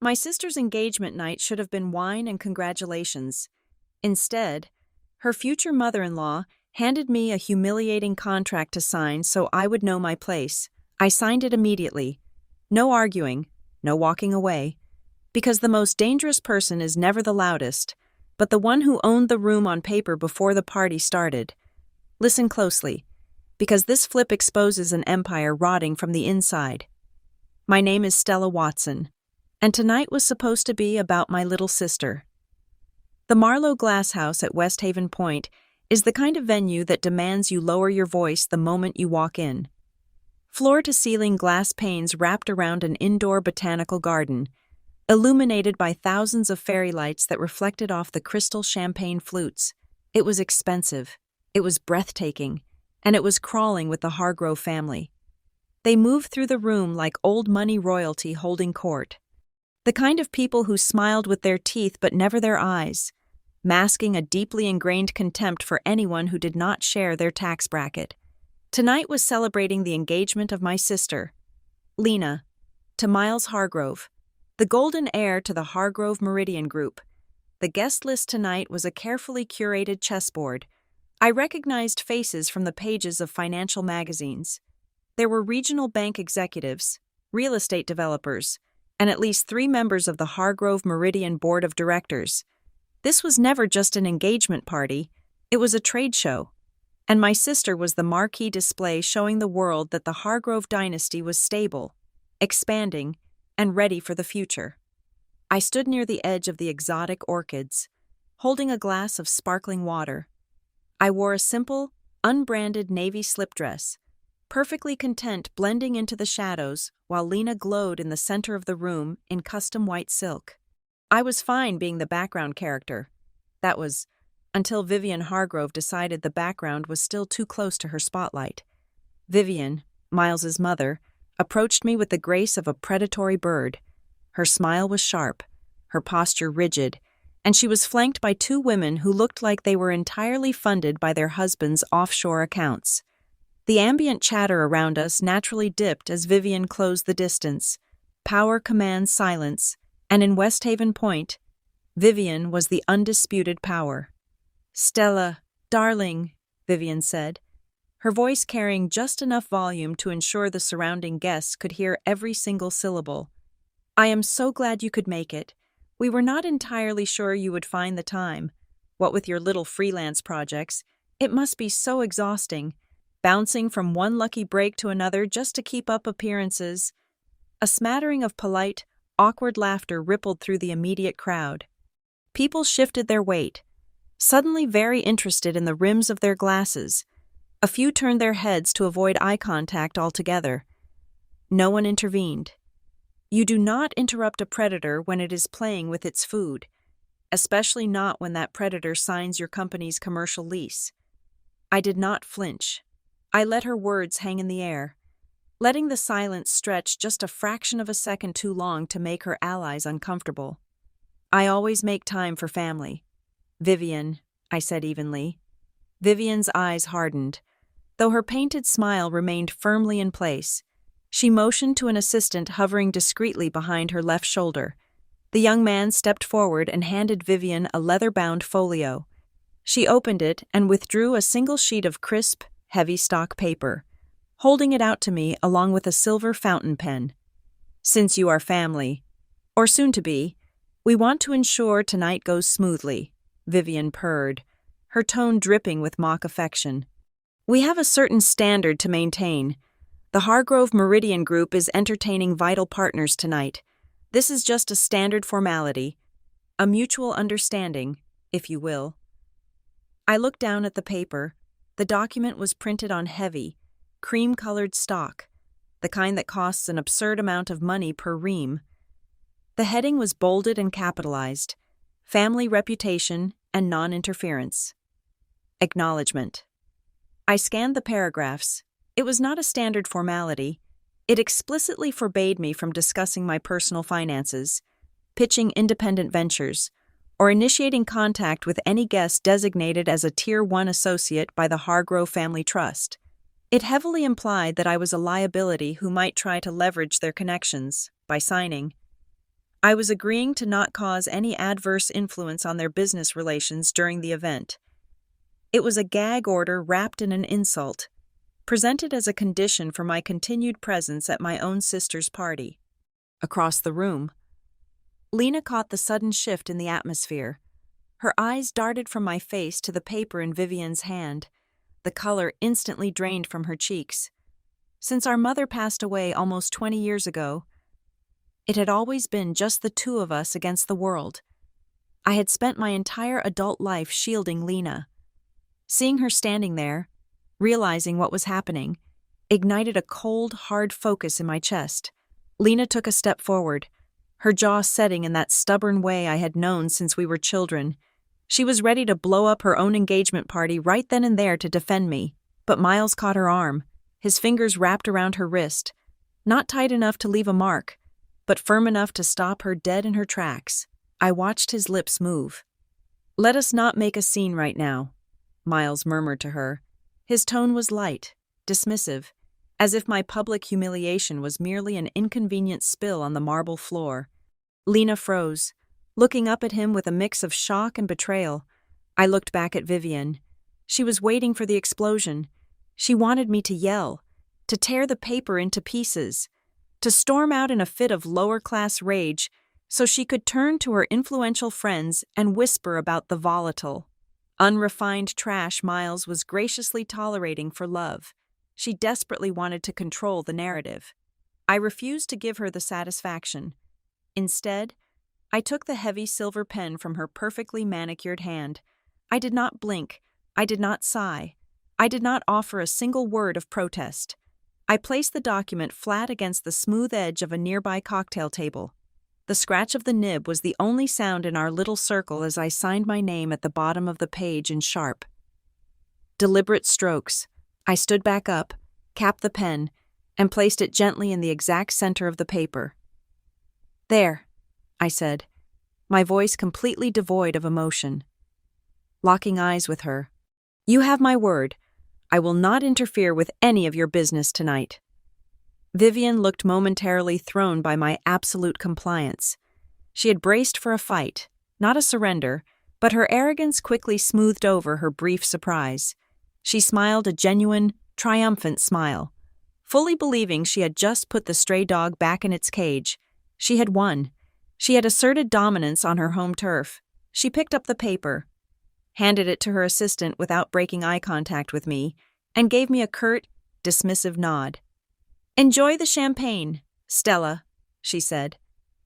My sister's engagement night should have been wine and congratulations. Instead, her future mother-in-law handed me a humiliating contract to sign so I would know my place. I signed it immediately. No arguing, no walking away. Because the most dangerous person is never the loudest, but the one who owned the room on paper before the party started. Listen closely, because this flip exposes an empire rotting from the inside. My name is Stella Watson, and tonight was supposed to be about my little sister. The Marlowe Glass House at West Haven Point is the kind of venue that demands you lower your voice the moment you walk in. Floor-to-ceiling glass panes wrapped around an indoor botanical garden, illuminated by thousands of fairy lights that reflected off the crystal champagne flutes. It was expensive, it was breathtaking, and it was crawling with the Hargrove family. They moved through the room like old money royalty holding court. The kind of people who smiled with their teeth but never their eyes, masking a deeply ingrained contempt for anyone who did not share their tax bracket. Tonight was celebrating the engagement of my sister, Lena, to Miles Hargrove, the golden heir to the Hargrove Meridian Group. The guest list tonight was a carefully curated chessboard. I recognized faces from the pages of financial magazines. There were regional bank executives, real estate developers, and at least 3 members of the Hargrove Meridian Board of Directors. This was never just an engagement party, it was a trade show. And my sister was the marquee display showing the world that the Hargrove dynasty was stable, expanding, and ready for the future. I stood near the edge of the exotic orchids, holding a glass of sparkling water. I wore a simple, unbranded navy slip dress, perfectly content blending into the shadows while Lena glowed in the center of the room in custom white silk. I was fine being the background character. That was, until Vivian Hargrove decided the background was still too close to her spotlight. Vivian, Miles's mother, approached me with the grace of a predatory bird. Her smile was sharp, her posture rigid, and she was flanked by 2 women who looked like they were entirely funded by their husbands' offshore accounts. The ambient chatter around us naturally dipped as Vivian closed the distance. Power commands silence, and in West Haven Point, Vivian was the undisputed power. "Stella, darling," Vivian said, her voice carrying just enough volume to ensure the surrounding guests could hear every single syllable. "I am so glad you could make it. We were not entirely sure you would find the time. What with your little freelance projects, it must be so exhausting, bouncing from one lucky break to another just to keep up appearances." A smattering of polite, awkward laughter rippled through the immediate crowd. People shifted their weight, suddenly very interested in the rims of their glasses. A few turned their heads to avoid eye contact altogether. No one intervened. You do not interrupt a predator when it is playing with its food, especially not when that predator signs your company's commercial lease. I did not flinch. I let her words hang in the air, letting the silence stretch just a fraction of a second too long to make her allies uncomfortable. "I always make time for family. Vivian," I said evenly. Vivian's eyes hardened, though her painted smile remained firmly in place. She motioned to an assistant hovering discreetly behind her left shoulder. The young man stepped forward and handed Vivian a leather-bound folio. She opened it and withdrew a single sheet of crisp, heavy stock paper, holding it out to me along with a silver fountain pen. "Since you are family, or soon to be, we want to ensure tonight goes smoothly," Vivian purred, her tone dripping with mock affection. "We have a certain standard to maintain. The Hargrove Meridian Group is entertaining vital partners tonight. This is just a standard formality, a mutual understanding, if you will." I looked down at the paper. The document was printed on heavy, cream-colored stock, the kind that costs an absurd amount of money per ream. The heading was bolded and capitalized: Family Reputation and Non-Interference. Acknowledgement. I scanned the paragraphs. It was not a standard formality. It explicitly forbade me from discussing my personal finances, pitching independent ventures, or initiating contact with any guest designated as a Tier 1 associate by the Hargrove Family Trust. It heavily implied that I was a liability who might try to leverage their connections by signing. I was agreeing to not cause any adverse influence on their business relations during the event. It was a gag order wrapped in an insult, presented as a condition for my continued presence at my own sister's party. Across the room, Lena caught the sudden shift in the atmosphere. Her eyes darted from my face to the paper in Vivian's hand. The color instantly drained from her cheeks. Since our mother passed away almost 20 years ago, it had always been just the two of us against the world. I had spent my entire adult life shielding Lena. Seeing her standing there, realizing what was happening, ignited a cold, hard focus in my chest. Lena took a step forward, her jaw setting in that stubborn way I had known since we were children. She was ready to blow up her own engagement party right then and there to defend me, but Miles caught her arm, his fingers wrapped around her wrist, not tight enough to leave a mark, but firm enough to stop her dead in her tracks. I watched his lips move. "Let us not make a scene right now," Miles murmured to her. His tone was light, dismissive, as if my public humiliation was merely an inconvenient spill on the marble floor. Lena froze, looking up at him with a mix of shock and betrayal. I looked back at Vivian. She was waiting for the explosion. She wanted me to yell, to tear the paper into pieces, to storm out in a fit of lower-class rage so she could turn to her influential friends and whisper about the volatile, unrefined trash Miles was graciously tolerating for love. She desperately wanted to control the narrative. I refused to give her the satisfaction. Instead, I took the heavy silver pen from her perfectly manicured hand. I did not blink. I did not sigh. I did not offer a single word of protest. I placed the document flat against the smooth edge of a nearby cocktail table. The scratch of the nib was the only sound in our little circle as I signed my name at the bottom of the page in sharp, deliberate strokes. I stood back up, capped the pen, and placed it gently in the exact center of the paper. "There," I said, my voice completely devoid of emotion. Locking eyes with her, "You have my word. I will not interfere with any of your business tonight." Vivian looked momentarily thrown by my absolute compliance. She had braced for a fight, not a surrender, but her arrogance quickly smoothed over her brief surprise. She smiled a genuine, triumphant smile. Fully believing she had just put the stray dog back in its cage, she had won. She had asserted dominance on her home turf. She picked up the paper, handed it to her assistant without breaking eye contact with me, and gave me a curt, dismissive nod. "Enjoy the champagne, Stella," she said,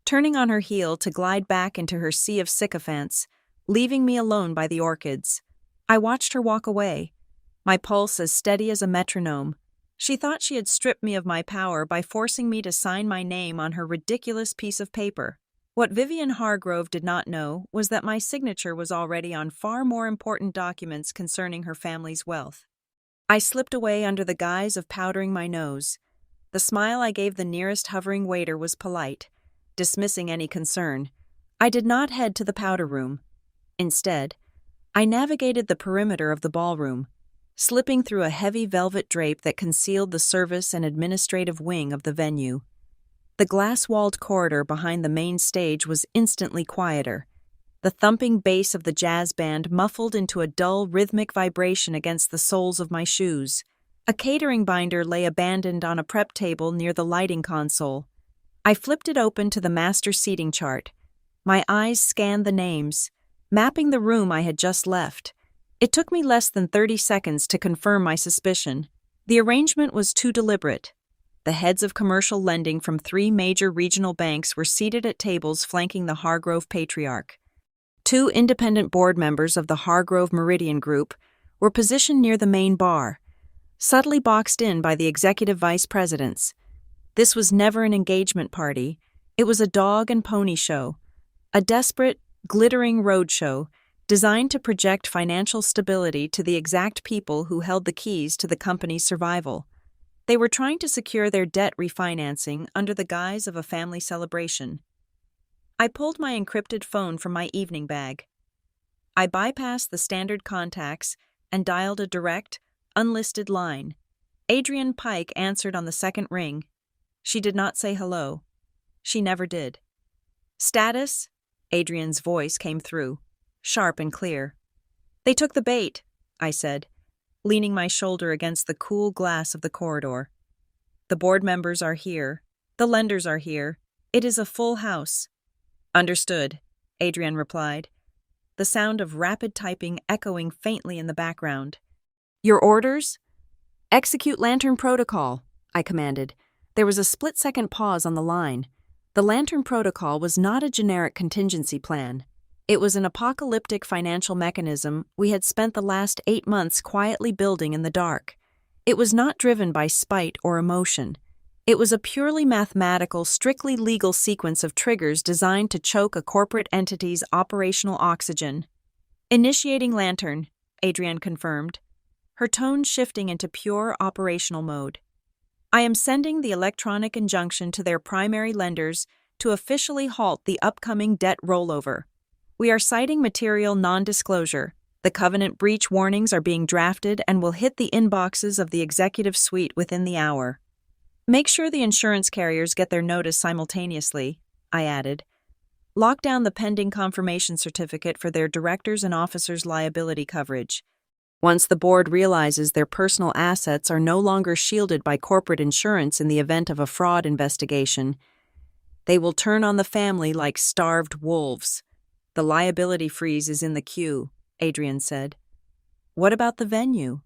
turning on her heel to glide back into her sea of sycophants, leaving me alone by the orchids. I watched her walk away, my pulse as steady as a metronome. She thought she had stripped me of my power by forcing me to sign my name on her ridiculous piece of paper. What Vivian Hargrove did not know was that my signature was already on far more important documents concerning her family's wealth. I slipped away under the guise of powdering my nose. The smile I gave the nearest hovering waiter was polite, dismissing any concern. I did not head to the powder room. Instead, I navigated the perimeter of the ballroom, slipping through a heavy velvet drape that concealed the service and administrative wing of the venue. The glass-walled corridor behind the main stage was instantly quieter. The thumping bass of the jazz band muffled into a dull, rhythmic vibration against the soles of my shoes. A catering binder lay abandoned on a prep table near the lighting console. I flipped it open to the master seating chart. My eyes scanned the names, mapping the room I had just left. It took me less than 30 seconds to confirm my suspicion. The arrangement was too deliberate. The heads of commercial lending from 3 major regional banks were seated at tables flanking the Hargrove patriarch. 2 independent board members of the Hargrove Meridian Group were positioned near the main bar, subtly boxed in by the executive vice presidents. This was never an engagement party. It was a dog and pony show, a desperate, glittering roadshow designed to project financial stability to the exact people who held the keys to the company's survival. They were trying to secure their debt refinancing under the guise of a family celebration. I pulled my encrypted phone from my evening bag. I bypassed the standard contacts and dialed a direct, unlisted line. Adrienne Pike answered on the second ring. She did not say hello. She never did. Status? Adrian's voice came through, sharp and clear. They took the bait, I said, leaning my shoulder against the cool glass of the corridor. The board members are here. The lenders are here. It is a full house. Understood, Adrian replied, the sound of rapid typing echoing faintly in the background. Your orders? Execute Lantern Protocol, I commanded. There was a split-second pause on the line. The Lantern Protocol was not a generic contingency plan. It was an apocalyptic financial mechanism we had spent the last 8 months quietly building in the dark. It was not driven by spite or emotion. It was a purely mathematical, strictly legal sequence of triggers designed to choke a corporate entity's operational oxygen. Initiating Lantern, Adrienne confirmed, her tone shifting into pure operational mode. I am sending the electronic injunction to their primary lenders to officially halt the upcoming debt rollover. We are citing material non-disclosure. The covenant breach warnings are being drafted and will hit the inboxes of the executive suite within the hour. Make sure the insurance carriers get their notice simultaneously, I added. Lock down the pending confirmation certificate for their directors' and officers' liability coverage. Once the board realizes their personal assets are no longer shielded by corporate insurance in the event of a fraud investigation, they will turn on the family like starved wolves. The liability freeze is in the queue, Adrian said. What about the venue?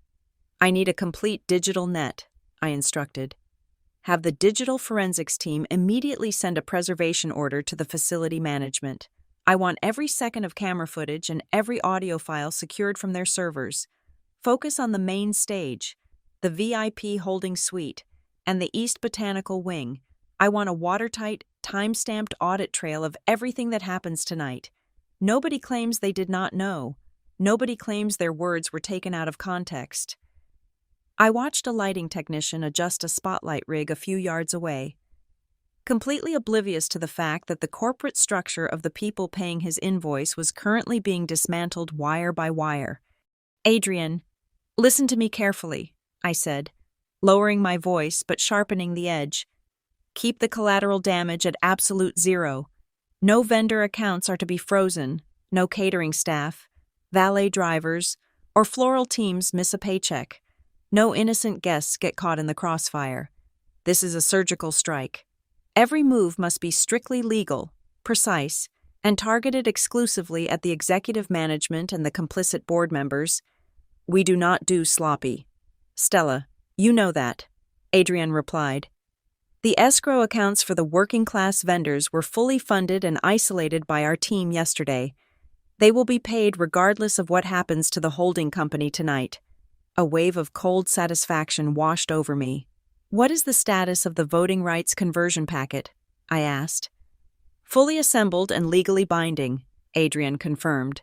I need a complete digital net, I instructed. Have the digital forensics team immediately send a preservation order to the facility management. I want every second of camera footage and every audio file secured from their servers. Focus on the main stage, the VIP holding suite, and the East Botanical Wing. I want a watertight, time-stamped audit trail of everything that happens tonight. Nobody claims they did not know. Nobody claims their words were taken out of context. I watched a lighting technician adjust a spotlight rig a few yards away, completely oblivious to the fact that the corporate structure of the people paying his invoice was currently being dismantled wire by wire. Adrian, listen to me carefully, I said, lowering my voice but sharpening the edge. Keep the collateral damage at absolute zero. No vendor accounts are to be frozen, no catering staff, valet drivers, or floral teams miss a paycheck. No innocent guests get caught in the crossfire. This is a surgical strike. Every move must be strictly legal, precise, and targeted exclusively at the executive management and the complicit board members. We do not do sloppy. Stella, you know that, Adrian replied. The escrow accounts for the working-class vendors were fully funded and isolated by our team yesterday. They will be paid regardless of what happens to the holding company tonight. A wave of cold satisfaction washed over me. What is the status of the voting rights conversion packet? I asked. Fully assembled and legally binding, Adrian confirmed.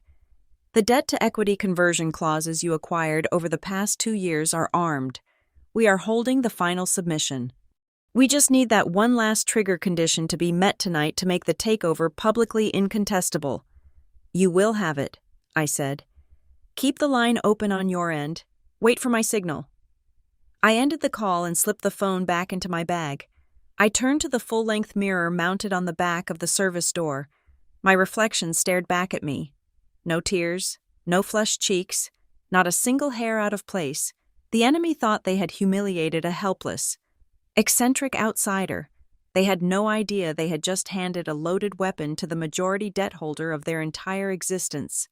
The debt-to-equity conversion clauses you acquired over the past 2 years are armed. We are holding the final submission. We just need that one last trigger condition to be met tonight to make the takeover publicly incontestable. You will have it, I said. Keep the line open on your end. Wait for my signal. I ended the call and slipped the phone back into my bag. I turned to the full-length mirror mounted on the back of the service door. My reflection stared back at me. No tears, no flushed cheeks, not a single hair out of place. The enemy thought they had humiliated a helpless, eccentric outsider. They had no idea they had just handed a loaded weapon to the majority debt holder of their entire existence.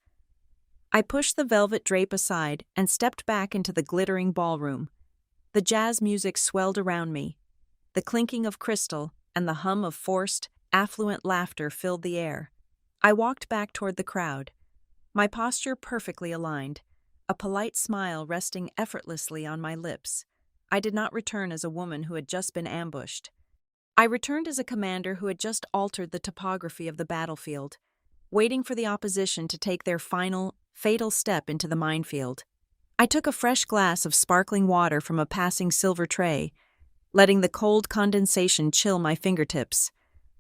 I pushed the velvet drape aside and stepped back into the glittering ballroom. The jazz music swelled around me. The clinking of crystal and the hum of forced, affluent laughter filled the air. I walked back toward the crowd, my posture perfectly aligned, a polite smile resting effortlessly on my lips. I did not return as a woman who had just been ambushed. I returned as a commander who had just altered the topography of the battlefield, waiting for the opposition to take their final, fatal step into the minefield. I took a fresh glass of sparkling water from a passing silver tray, letting the cold condensation chill my fingertips.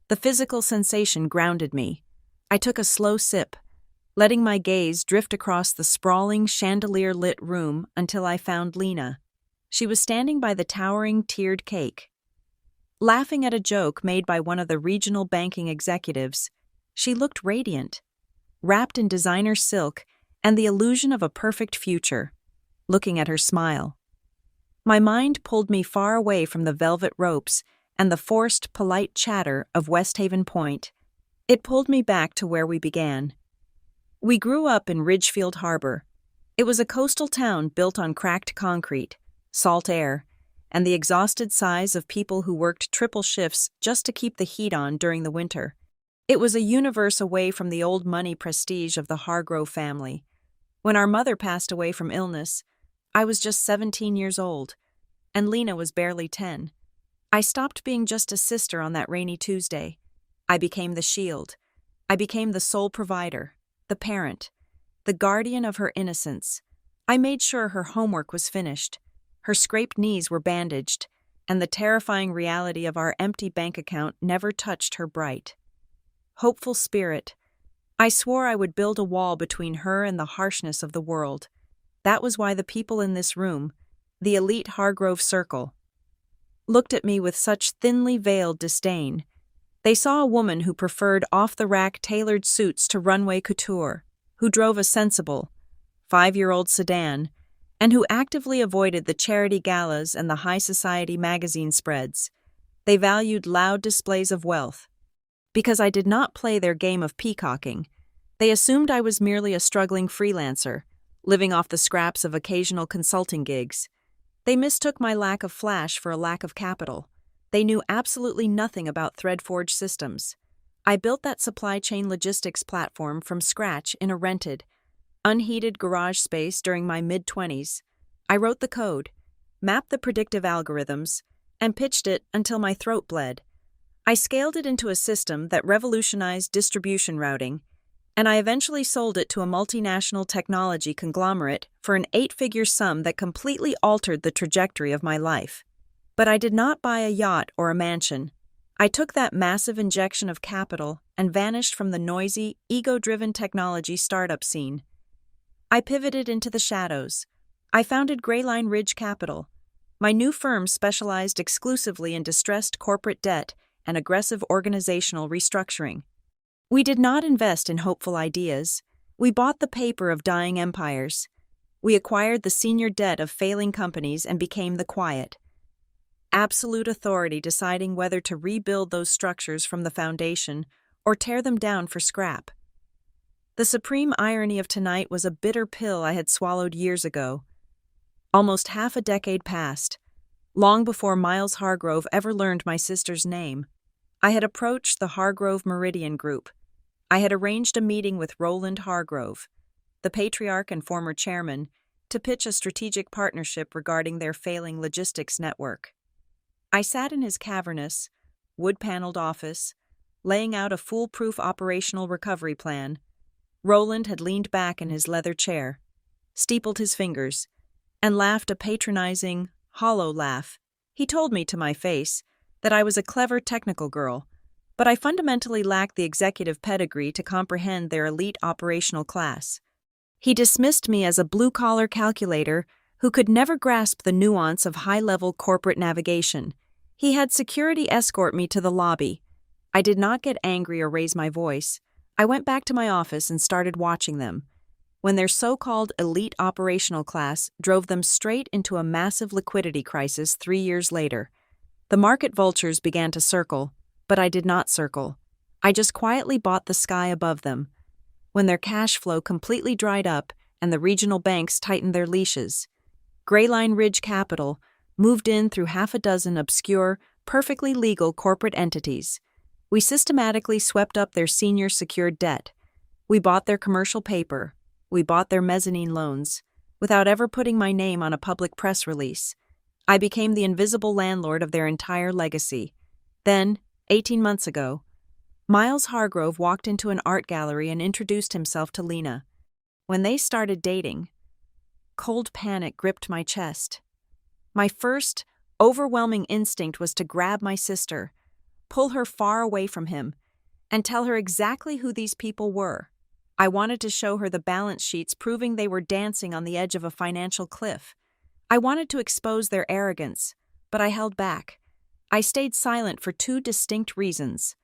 The physical sensation grounded me. I took a slow sip, letting my gaze drift across the sprawling, chandelier-lit room until I found Lena. She was standing by the towering, tiered cake, laughing at a joke made by one of the regional banking executives. She looked radiant, wrapped in designer silk and the illusion of a perfect future. Looking at her smile, my mind pulled me far away from the velvet ropes and the forced, polite chatter of West Haven Point. It pulled me back to where we began. We grew up in Ridgefield Harbor. It was a coastal town built on cracked concrete, salt air, and the exhausted sighs of people who worked triple shifts just to keep the heat on during the winter. It was a universe away from the old money prestige of the Hargrove family. When our mother passed away from illness, I was just 17 years old, and Lena was barely 10. I stopped being just a sister on that rainy Tuesday. I became the shield. I became the sole provider, the parent, the guardian of her innocence. I made sure her homework was finished, her scraped knees were bandaged, and the terrifying reality of our empty bank account never touched her bright, hopeful spirit. I swore I would build a wall between her and the harshness of the world. That was why the people in this room, the elite Hargrove circle, looked at me with such thinly veiled disdain. They saw a woman who preferred off-the-rack tailored suits to runway couture, who drove a sensible, 5-year-old sedan, and who actively avoided the charity galas and the high society magazine spreads. They valued loud displays of wealth. Because I did not play their game of peacocking, they assumed I was merely a struggling freelancer, living off the scraps of occasional consulting gigs. They mistook my lack of flash for a lack of capital. They knew absolutely nothing about ThreadForge systems. I built that supply chain logistics platform from scratch in a rented, unheated garage space during my mid-20s. I wrote the code, mapped the predictive algorithms, and pitched it until my throat bled. I scaled it into a system that revolutionized distribution routing, and I eventually sold it to a multinational technology conglomerate for an 8-figure sum that completely altered the trajectory of my life. But I did not buy a yacht or a mansion. I took that massive injection of capital and vanished from the noisy, ego-driven technology startup scene. I pivoted into the shadows. I founded Grayline Ridge Capital. My new firm specialized exclusively in distressed corporate debt and aggressive organizational restructuring. We did not invest in hopeful ideas. We bought the paper of dying empires. We acquired the senior debt of failing companies and became the quiet, absolute authority deciding whether to rebuild those structures from the foundation or tear them down for scrap. The supreme irony of tonight was a bitter pill I had swallowed years ago. Almost half a decade passed, long before Miles Hargrove ever learned my sister's name. I had approached the Hargrove Meridian Group. I had arranged a meeting with Roland Hargrove, the patriarch and former chairman, to pitch a strategic partnership regarding their failing logistics network. I sat in his cavernous, wood-paneled office, laying out a foolproof operational recovery plan. Roland had leaned back in his leather chair, steepled his fingers, and laughed a patronizing, hollow laugh. He told me to my face that I was a clever technical girl, but I fundamentally lacked the executive pedigree to comprehend their elite operational class. He dismissed me as a blue-collar calculator who could never grasp the nuance of high-level corporate navigation. He had security escort me to the lobby. I did not get angry or raise my voice. I went back to my office and started watching them, when their so-called elite operational class drove them straight into a massive liquidity crisis 3 years later. The market vultures began to circle, but I did not circle. I just quietly bought the sky above them. When their cash flow completely dried up and the regional banks tightened their leashes, Grayline Ridge Capital moved in through half a dozen obscure, perfectly legal corporate entities. We systematically swept up their senior secured debt. We bought their commercial paper. We bought their mezzanine loans, without ever putting my name on a public press release. I became the invisible landlord of their entire legacy. Then, 18 months ago, Miles Hargrove walked into an art gallery and introduced himself to Lena. When they started dating, cold panic gripped my chest. My first, overwhelming instinct was to grab my sister, pull her far away from him, and tell her exactly who these people were. I wanted to show her the balance sheets proving they were dancing on the edge of a financial cliff. I wanted to expose their arrogance, but I held back. I stayed silent for 2 distinct reasons.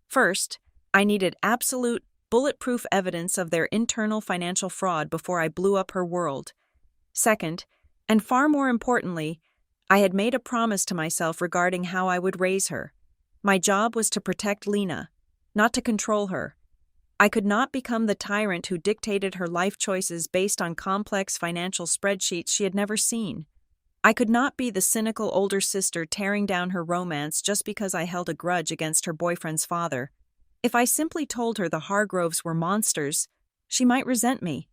First, I needed absolute, bulletproof evidence of their internal financial fraud before I blew up her world. Second, and far more importantly, I had made a promise to myself regarding how I would raise her. My job was to protect Lena, not to control her. I could not become the tyrant who dictated her life choices based on complex financial spreadsheets she had never seen. I could not be the cynical older sister tearing down her romance just because I held a grudge against her boyfriend's father. If I simply told her the Hargroves were monsters, she might resent me.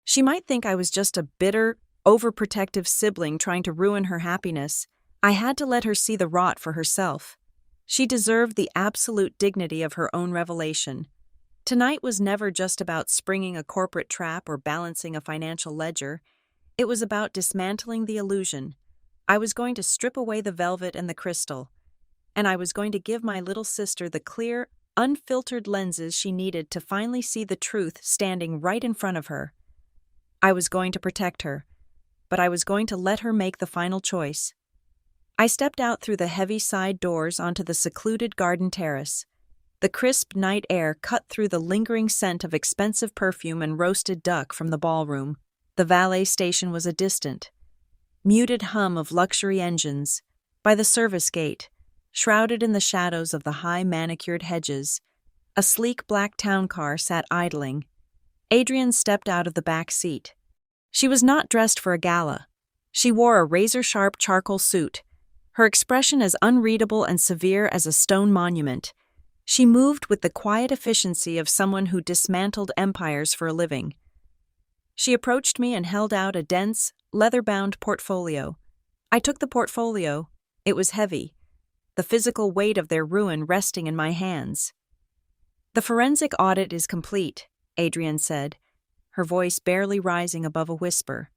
She might think I was just a bitter, overprotective sibling trying to ruin her happiness. I had to let her see the rot for herself. She deserved the absolute dignity of her own revelation. Tonight was never just about springing a corporate trap or balancing a financial ledger. It was about dismantling the illusion. I was going to strip away the velvet and the crystal, and I was going to give my little sister the clear, unfiltered lenses she needed to finally see the truth standing right in front of her. I was going to protect her, but I was going to let her make the final choice. I stepped out through the heavy side doors onto the secluded garden terrace. The crisp night air cut through the lingering scent of expensive perfume and roasted duck from the ballroom. The valet station was a distant, muted hum of luxury engines. By the service gate, shrouded in the shadows of the high manicured hedges, a sleek black town car sat idling. Adrian stepped out of the back seat. She was not dressed for a gala. She wore a razor-sharp charcoal suit, her expression as unreadable and severe as a stone monument. She moved with the quiet efficiency of someone who dismantled empires for a living. She approached me and held out a dense, leather-bound portfolio. I took the portfolio. It was heavy, the physical weight of their ruin resting in my hands. "The forensic audit is complete," Adrian said, her voice barely rising above a whisper.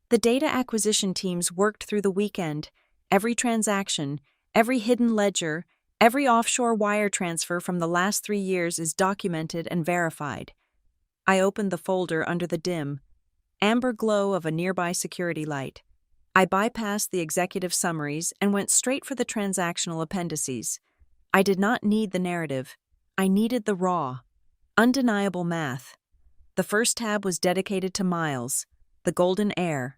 "The data acquisition teams worked through the weekend. Every transaction, every hidden ledger, every offshore wire transfer from the last 3 years is documented and verified." I opened the folder under the dim, amber glow of a nearby security light. I bypassed the executive summaries and went straight for the transactional appendices. I did not need the narrative. I needed the raw, undeniable math. The first tab was dedicated to Miles, the golden heir,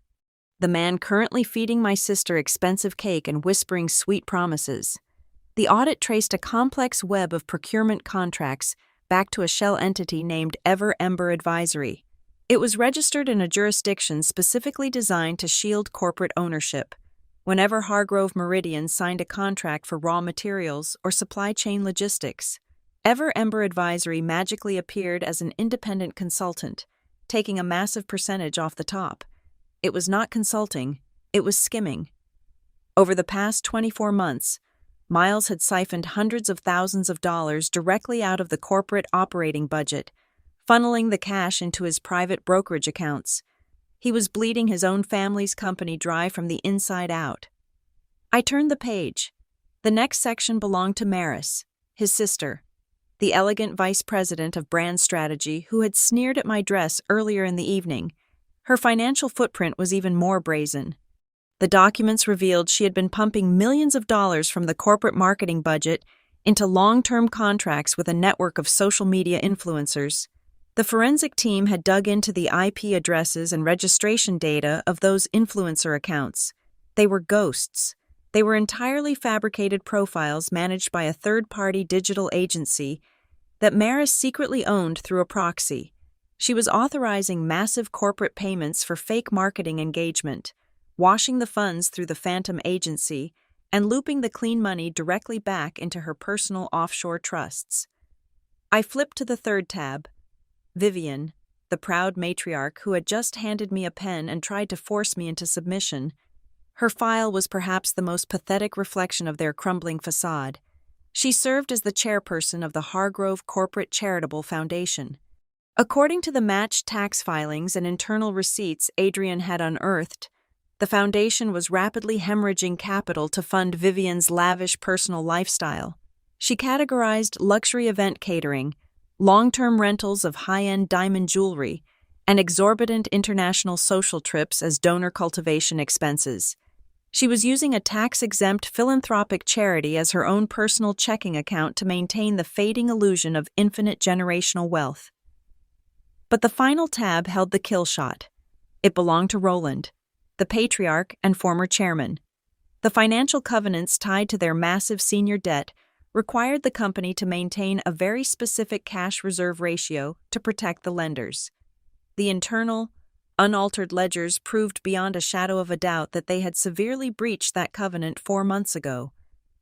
the man currently feeding my sister expensive cake and whispering sweet promises. The audit traced a complex web of procurement contracts back to a shell entity named Ember Advisory. It was registered in a jurisdiction specifically designed to shield corporate ownership. Whenever Hargrove Meridian signed a contract for raw materials or supply chain logistics, Ember Advisory magically appeared as an independent consultant, taking a massive percentage off the top. It was not consulting, it was skimming. Over the past 24 months, Miles had siphoned hundreds of thousands of dollars directly out of the corporate operating budget, funneling the cash into his private brokerage accounts. He was bleeding his own family's company dry from the inside out. I turned the page. The next section belonged to Maris, his sister, the elegant vice president of brand strategy who had sneered at my dress earlier in the evening. Her financial footprint was even more brazen. The documents revealed she had been pumping millions of dollars from the corporate marketing budget into long-term contracts with a network of social media influencers. The forensic team had dug into the IP addresses and registration data of those influencer accounts. They were ghosts. They were entirely fabricated profiles managed by a third-party digital agency that Maris secretly owned through a proxy. She was authorizing massive corporate payments for fake marketing engagement, washing the funds through the phantom agency, and looping the clean money directly back into her personal offshore trusts. I flipped to the third tab. Vivian, the proud matriarch who had just handed me a pen and tried to force me into submission. Her file was perhaps the most pathetic reflection of their crumbling facade. She served as the chairperson of the Hargrove Corporate Charitable Foundation. According to the matched tax filings and internal receipts Adrian had unearthed, the foundation was rapidly hemorrhaging capital to fund Vivian's lavish personal lifestyle. She categorized luxury event catering, long-term rentals of high-end diamond jewelry, and exorbitant international social trips as donor cultivation expenses. She was using a tax-exempt philanthropic charity as her own personal checking account to maintain the fading illusion of infinite generational wealth. But the final tab held the kill shot. It belonged to Roland, the patriarch and former chairman. The financial covenants tied to their massive senior debt required the company to maintain a very specific cash reserve ratio to protect the lenders. The internal, unaltered ledgers proved beyond a shadow of a doubt that they had severely breached that covenant 4 months ago.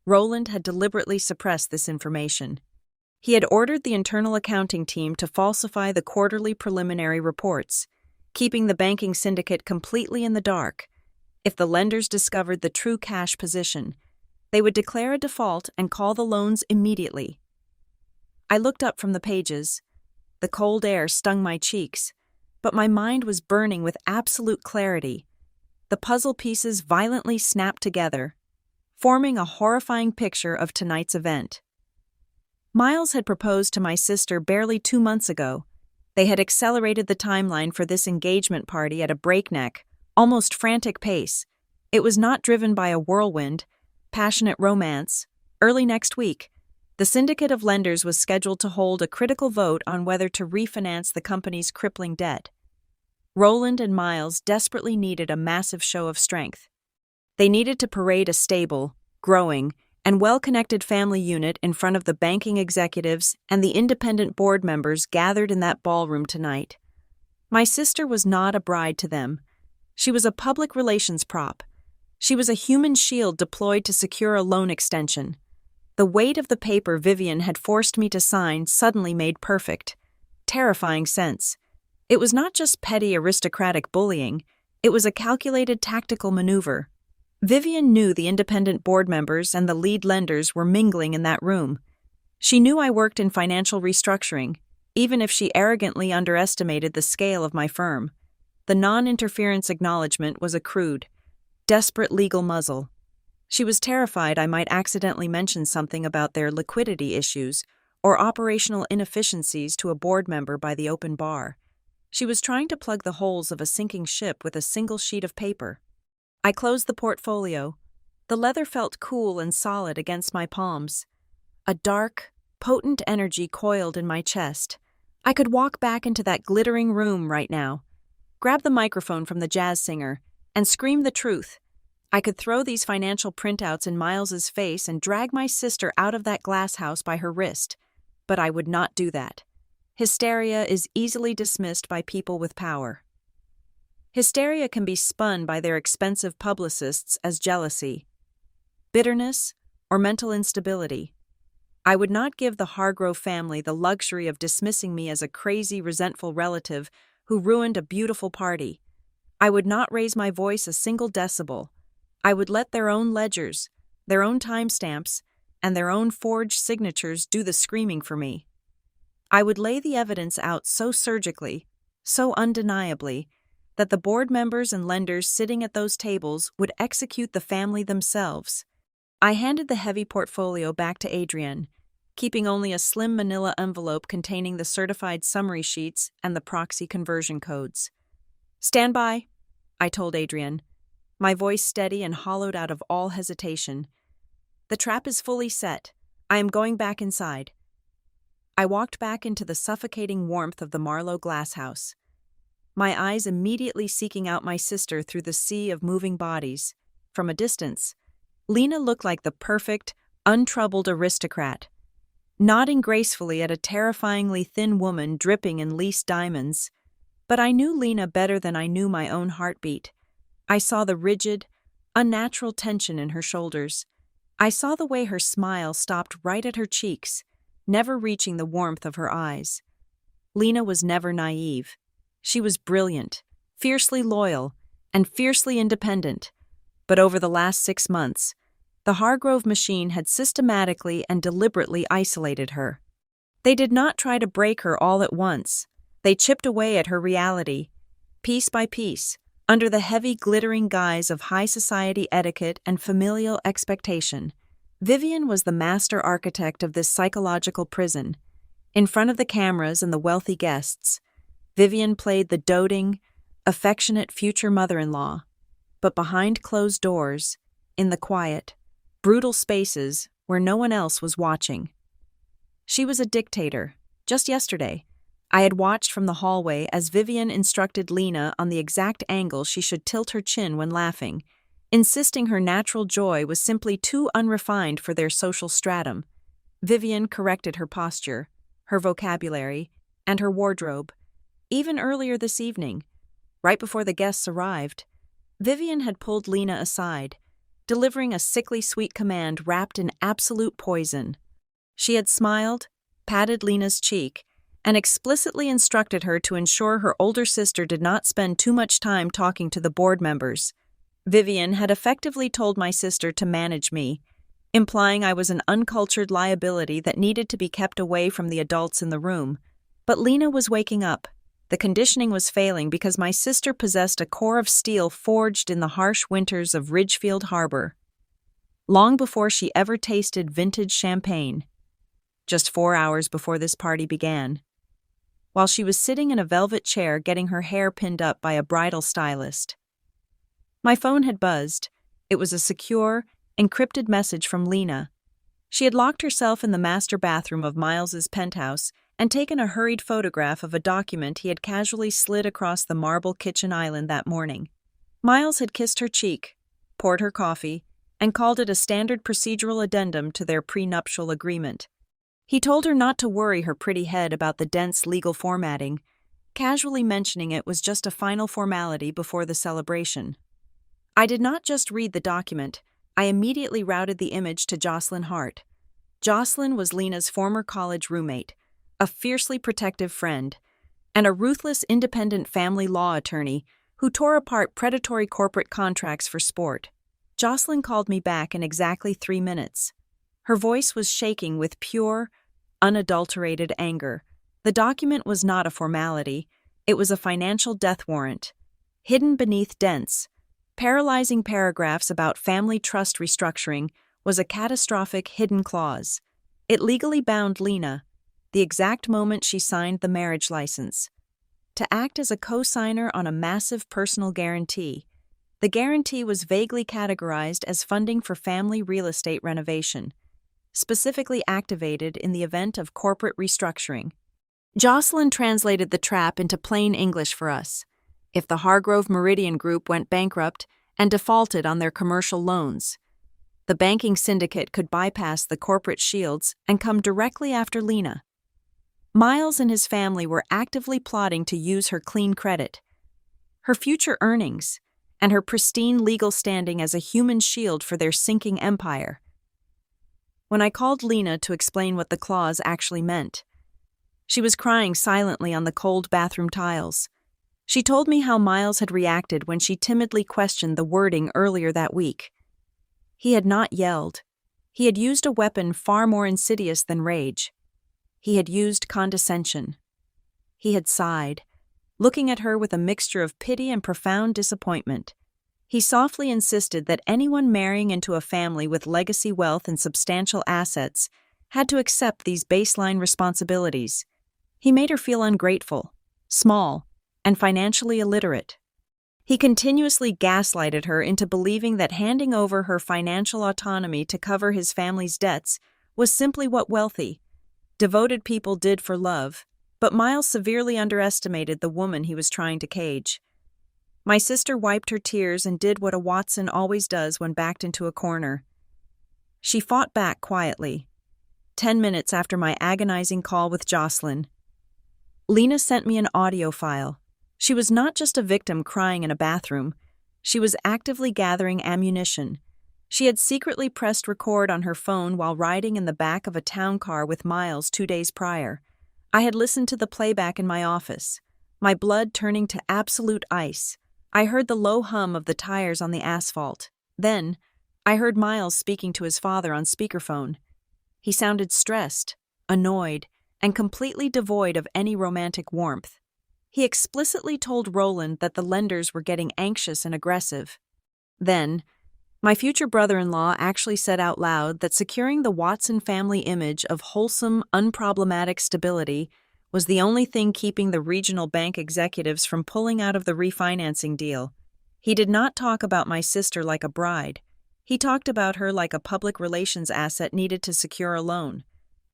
Roland had deliberately suppressed this information. He had ordered the internal accounting team to falsify the quarterly preliminary reports, keeping the banking syndicate completely in the dark. If the lenders discovered the true cash position, they would declare a default and call the loans immediately. I looked up from the pages. The cold air stung my cheeks, but my mind was burning with absolute clarity. The puzzle pieces violently snapped together, forming a horrifying picture of tonight's event. Miles had proposed to my sister barely 2 months ago. They had accelerated the timeline for this engagement party at a breakneck, almost frantic pace. It was not driven by a whirlwind, passionate romance. Early next week, the syndicate of lenders was scheduled to hold a critical vote on whether to refinance the company's crippling debt. Roland and Miles desperately needed a massive show of strength. They needed to parade a stable, growing, and well-connected family unit in front of the banking executives and the independent board members gathered in that ballroom tonight. My sister was not a bride to them. She was a public relations prop. She was a human shield deployed to secure a loan extension. The weight of the paper Vivian had forced me to sign suddenly made perfect, terrifying sense. It was not just petty aristocratic bullying, it was a calculated tactical maneuver. Vivian knew the independent board members and the lead lenders were mingling in that room. She knew I worked in financial restructuring, even if she arrogantly underestimated the scale of my firm. The non-interference acknowledgement was a crude, desperate legal muzzle. She was terrified I might accidentally mention something about their liquidity issues or operational inefficiencies to a board member by the open bar. She was trying to plug the holes of a sinking ship with a single sheet of paper. I closed the portfolio. The leather felt cool and solid against my palms. A dark, potent energy coiled in my chest. I could walk back into that glittering room right now, grab the microphone from the jazz singer, and scream the truth. I could throw these financial printouts in Miles's face and drag my sister out of that glass house by her wrist, but I would not do that. Hysteria is easily dismissed by people with power. Hysteria can be spun by their expensive publicists as jealousy, bitterness, or mental instability. I would not give the Hargrove family the luxury of dismissing me as a crazy, resentful relative who ruined a beautiful party. I would not raise my voice a single decibel. I would let their own ledgers, their own timestamps, and their own forged signatures do the screaming for me. I would lay the evidence out so surgically, so undeniably, that the board members and lenders sitting at those tables would execute the family themselves. I handed the heavy portfolio back to Adrienne, keeping only a slim manila envelope containing the certified summary sheets and the proxy conversion codes. "Stand by," I told Adrienne, my voice steady and hollowed out of all hesitation. "The trap is fully set. I am going back inside." I walked back into the suffocating warmth of the Marlowe glasshouse, my eyes immediately seeking out my sister through the sea of moving bodies. From a distance, Lena looked like the perfect, untroubled aristocrat, nodding gracefully at a terrifyingly thin woman dripping in leased diamonds. But I knew Lena better than I knew my own heartbeat. I saw the rigid, unnatural tension in her shoulders. I saw the way her smile stopped right at her cheeks, never reaching the warmth of her eyes. Lena was never naive. She was brilliant, fiercely loyal, and fiercely independent. But over the last 6 months, the Hargrove machine had systematically and deliberately isolated her. They did not try to break her all at once. They chipped away at her reality, piece by piece, under the heavy glittering guise of high society etiquette and familial expectation. Vivian was the master architect of this psychological prison. In front of the cameras and the wealthy guests, Vivian played the doting, affectionate future mother-in-law. But behind closed doors, in the quiet, brutal spaces where no one else was watching. She was a dictator. Just yesterday, I had watched from the hallway as Vivian instructed Lena on the exact angle she should tilt her chin when laughing, insisting her natural joy was simply too unrefined for their social stratum. Vivian corrected her posture, her vocabulary, and her wardrobe. Even earlier this evening, right before the guests arrived, Vivian had pulled Lena aside, delivering a sickly sweet command wrapped in absolute poison. She had smiled, patted Lena's cheek, and explicitly instructed her to ensure her older sister did not spend too much time talking to the board members. Vivian had effectively told my sister to manage me, implying I was an uncultured liability that needed to be kept away from the adults in the room. But Lena was waking up. The conditioning was failing because my sister possessed a core of steel forged in the harsh winters of Ridgefield Harbor, long before she ever tasted vintage champagne. Just 4 hours before this party began, while she was sitting in a velvet chair getting her hair pinned up by a bridal stylist. My phone had buzzed. It was a secure, encrypted message from Lena. She had locked herself in the master bathroom of Miles's penthouse and taken a hurried photograph of a document he had casually slid across the marble kitchen island that morning. Miles had kissed her cheek, poured her coffee, and called it a standard procedural addendum to their prenuptial agreement. He told her not to worry her pretty head about the dense legal formatting, casually mentioning it was just a final formality before the celebration. I did not just read the document, I immediately routed the image to Jocelyn Hart. Jocelyn was Lena's former college roommate, a fiercely protective friend, and a ruthless independent family law attorney who tore apart predatory corporate contracts for sport. Jocelyn called me back in exactly 3 minutes. Her voice was shaking with pure, unadulterated anger. The document was not a formality, it was a financial death warrant. Hidden beneath dense, paralyzing paragraphs about family trust restructuring was a catastrophic hidden clause. It legally bound Lena, the exact moment she signed the marriage license, to act as a co-signer on a massive personal guarantee. The guarantee was vaguely categorized as funding for family real estate renovation, specifically activated in the event of corporate restructuring. Jocelyn translated the trap into plain English for us. If the Hargrove Meridian Group went bankrupt and defaulted on their commercial loans, the banking syndicate could bypass the corporate shields and come directly after Lena. Miles and his family were actively plotting to use her clean credit, her future earnings, and her pristine legal standing as a human shield for their sinking empire. When I called Lena to explain what the clause actually meant, she was crying silently on the cold bathroom tiles. She told me how Miles had reacted when she timidly questioned the wording earlier that week. He had not yelled. He had used a weapon far more insidious than rage. He had used condescension. He had sighed, looking at her with a mixture of pity and profound disappointment. He softly insisted that anyone marrying into a family with legacy wealth and substantial assets had to accept these baseline responsibilities. He made her feel ungrateful, small, and financially illiterate. He continuously gaslighted her into believing that handing over her financial autonomy to cover his family's debts was simply what wealthy, devoted people did for love, but Miles severely underestimated the woman he was trying to cage. My sister wiped her tears and did what a Watson always does when backed into a corner. She fought back quietly. 10 minutes after my agonizing call with Jocelyn, Lena sent me an audio file. She was not just a victim crying in a bathroom. She was actively gathering ammunition. She had secretly pressed record on her phone while riding in the back of a town car with Miles 2 days prior. I had listened to the playback in my office, my blood turning to absolute ice. I heard the low hum of the tires on the asphalt. Then, I heard Miles speaking to his father on speakerphone. He sounded stressed, annoyed, and completely devoid of any romantic warmth. He explicitly told Roland that the lenders were getting anxious and aggressive. Then, my future brother-in-law actually said out loud that securing the Watson family image of wholesome, unproblematic stability was the only thing keeping the regional bank executives from pulling out of the refinancing deal. He did not talk about my sister like a bride. He talked about her like a public relations asset needed to secure a loan.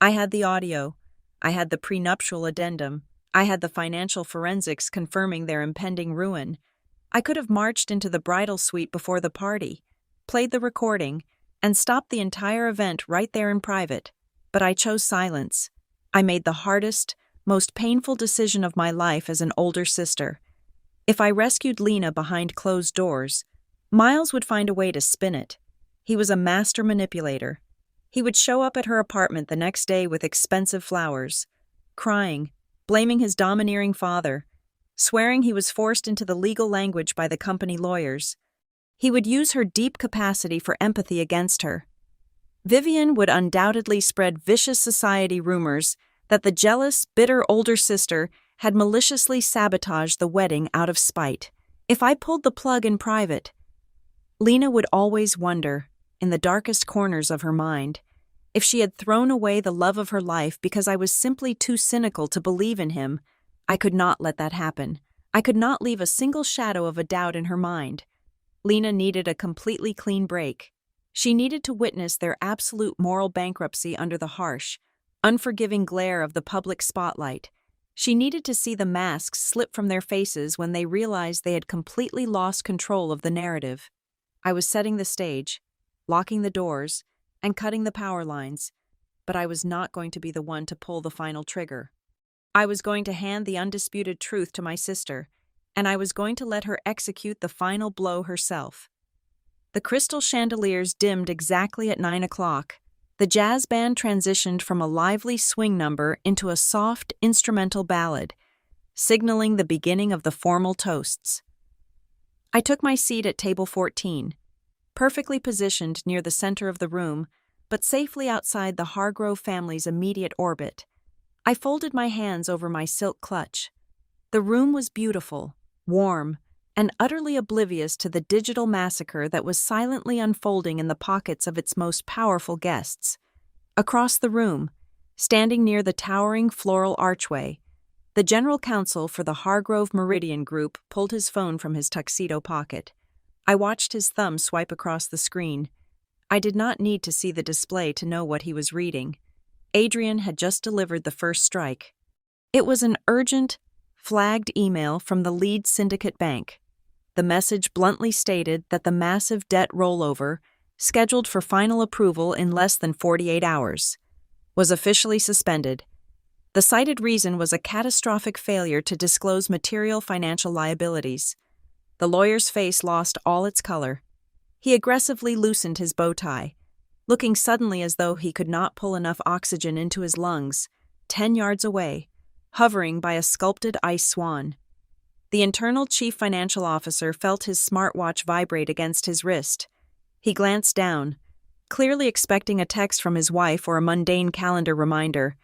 I had the audio. I had the prenuptial addendum. I had the financial forensics confirming their impending ruin. I could have marched into the bridal suite before the party, played the recording, and stopped the entire event right there in private. But I chose silence. I made the hardest, most painful decision of my life as an older sister. If I rescued Lena behind closed doors, Miles would find a way to spin it. He was a master manipulator. He would show up at her apartment the next day with expensive flowers, crying, blaming his domineering father, swearing he was forced into the legal language by the company lawyers. He would use her deep capacity for empathy against her. Vivian would undoubtedly spread vicious society rumors that the jealous, bitter older sister had maliciously sabotaged the wedding out of spite. If I pulled the plug in private, Lena would always wonder, in the darkest corners of her mind, if she had thrown away the love of her life because I was simply too cynical to believe in him. I could not let that happen. I could not leave a single shadow of a doubt in her mind. Lena needed a completely clean break. She needed to witness their absolute moral bankruptcy under the harsh, unforgiving glare of the public spotlight. She needed to see the masks slip from their faces when they realized they had completely lost control of the narrative. I was setting the stage, locking the doors, and cutting the power lines, but I was not going to be the one to pull the final trigger. I was going to hand the undisputed truth to my sister, and I was going to let her execute the final blow herself. The crystal chandeliers dimmed exactly at 9 o'clock. The jazz band transitioned from a lively swing number into a soft instrumental ballad, signaling the beginning of the formal toasts. I took my seat at table 14, perfectly positioned near the center of the room, but safely outside the Hargrove family's immediate orbit. I folded my hands over my silk clutch. The room was beautiful, warm, and utterly oblivious to the digital massacre that was silently unfolding in the pockets of its most powerful guests. Across the room, standing near the towering floral archway, the general counsel for the Hargrove Meridian Group pulled his phone from his tuxedo pocket. I watched his thumb swipe across the screen. I did not need to see the display to know what he was reading. Adrian had just delivered the first strike. It was an urgent, flagged email from the lead syndicate bank. The message bluntly stated that the massive debt rollover, scheduled for final approval in less than 48 hours, was officially suspended. The cited reason was a catastrophic failure to disclose material financial liabilities. The lawyer's face lost all its color. He aggressively loosened his bow tie, looking suddenly as though he could not pull enough oxygen into his lungs, 10 yards away, hovering by a sculpted ice swan. The internal chief financial officer felt his smartwatch vibrate against his wrist. He glanced down, clearly expecting a text from his wife or a mundane calendar reminder.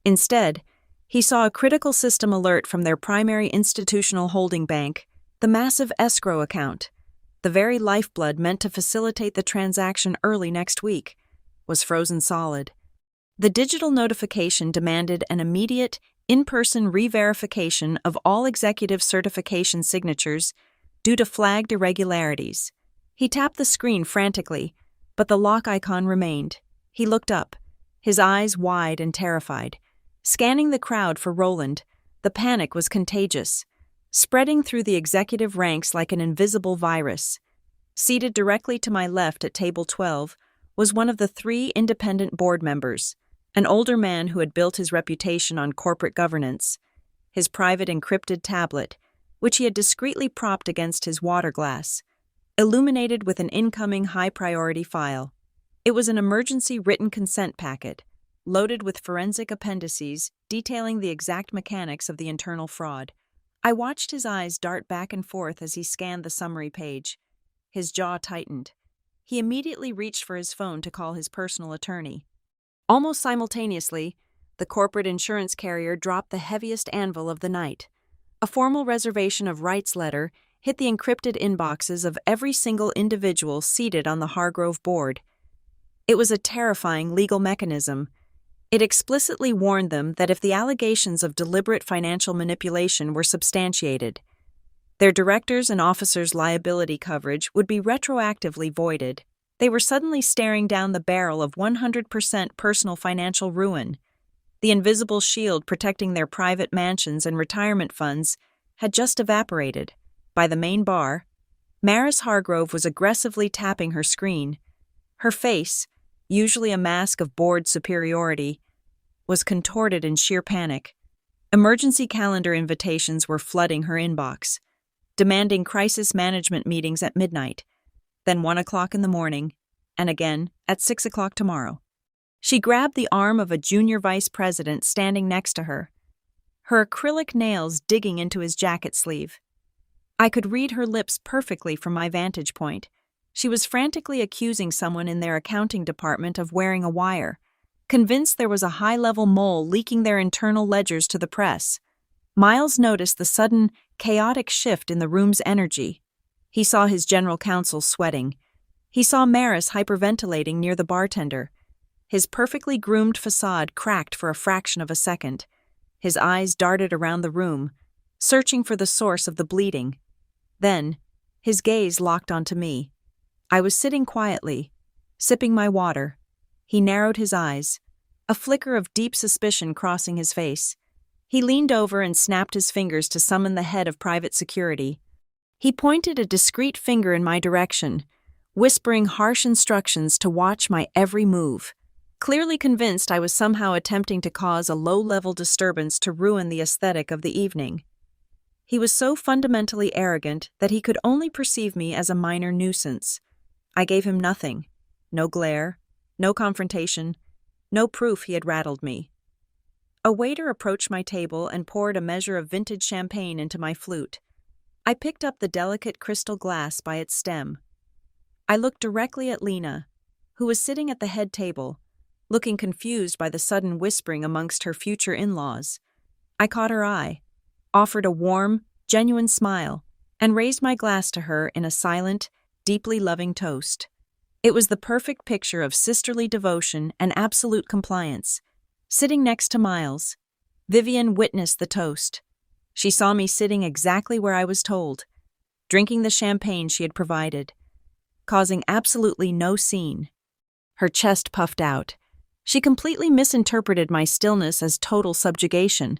Instead, he saw a critical system alert from their primary institutional holding bank, the massive escrow account, the very lifeblood meant to facilitate the transaction early next week, was frozen solid. The digital notification demanded an immediate, in-person re-verification of all executive certification signatures due to flagged irregularities. He tapped the screen frantically, but the lock icon remained. He looked up, his eyes wide and terrified. Scanning the crowd for Roland, the panic was contagious, spreading through the executive ranks like an invisible virus. Seated directly to my left at table 12 was one of the 3 independent board members, an older man who had built his reputation on corporate governance. His private encrypted tablet, which he had discreetly propped against his water glass, illuminated with an incoming high-priority file. It was an emergency written consent packet, loaded with forensic appendices detailing the exact mechanics of the internal fraud. I watched his eyes dart back and forth as he scanned the summary page. His jaw tightened. He immediately reached for his phone to call his personal attorney. Almost simultaneously, the corporate insurance carrier dropped the heaviest anvil of the night. A formal reservation of rights letter hit the encrypted inboxes of every single individual seated on the Hargrove board. It was a terrifying legal mechanism. It explicitly warned them that if the allegations of deliberate financial manipulation were substantiated, their directors' and officers' liability coverage would be retroactively voided. They were suddenly staring down the barrel of 100% personal financial ruin. The invisible shield protecting their private mansions and retirement funds had just evaporated. By the main bar, Maris Hargrove was aggressively tapping her screen. Her face, usually a mask of bored superiority, was contorted in sheer panic. Emergency calendar invitations were flooding her inbox, demanding crisis management meetings at midnight, then 1 o'clock in the morning, and again at 6 o'clock tomorrow. She grabbed the arm of a junior vice president standing next to her, her acrylic nails digging into his jacket sleeve. I could read her lips perfectly from my vantage point. She was frantically accusing someone in their accounting department of wearing a wire, convinced there was a high-level mole leaking their internal ledgers to the press. Miles noticed the sudden, chaotic shift in the room's energy. He saw his general counsel sweating. He saw Maris hyperventilating near the bartender. His perfectly groomed facade cracked for a fraction of a second. His eyes darted around the room, searching for the source of the bleeding. Then, his gaze locked onto me. I was sitting quietly, sipping my water. He narrowed his eyes, a flicker of deep suspicion crossing his face. He leaned over and snapped his fingers to summon the head of private security. He pointed a discreet finger in my direction, whispering harsh instructions to watch my every move. Clearly convinced I was somehow attempting to cause a low-level disturbance to ruin the aesthetic of the evening. He was so fundamentally arrogant that he could only perceive me as a minor nuisance. I gave him nothing. No glare, no confrontation, no proof he had rattled me. A waiter approached my table and poured a measure of vintage champagne into my flute. I picked up the delicate crystal glass by its stem. I looked directly at Lena, who was sitting at the head table, looking confused by the sudden whispering amongst her future in-laws. I caught her eye, offered a warm, genuine smile, and raised my glass to her in a silent, deeply loving toast. It was the perfect picture of sisterly devotion and absolute compliance. Sitting next to Miles, Vivian witnessed the toast. She saw me sitting exactly where I was told, drinking the champagne she had provided, causing absolutely no scene. Her chest puffed out. She completely misinterpreted my stillness as total subjugation.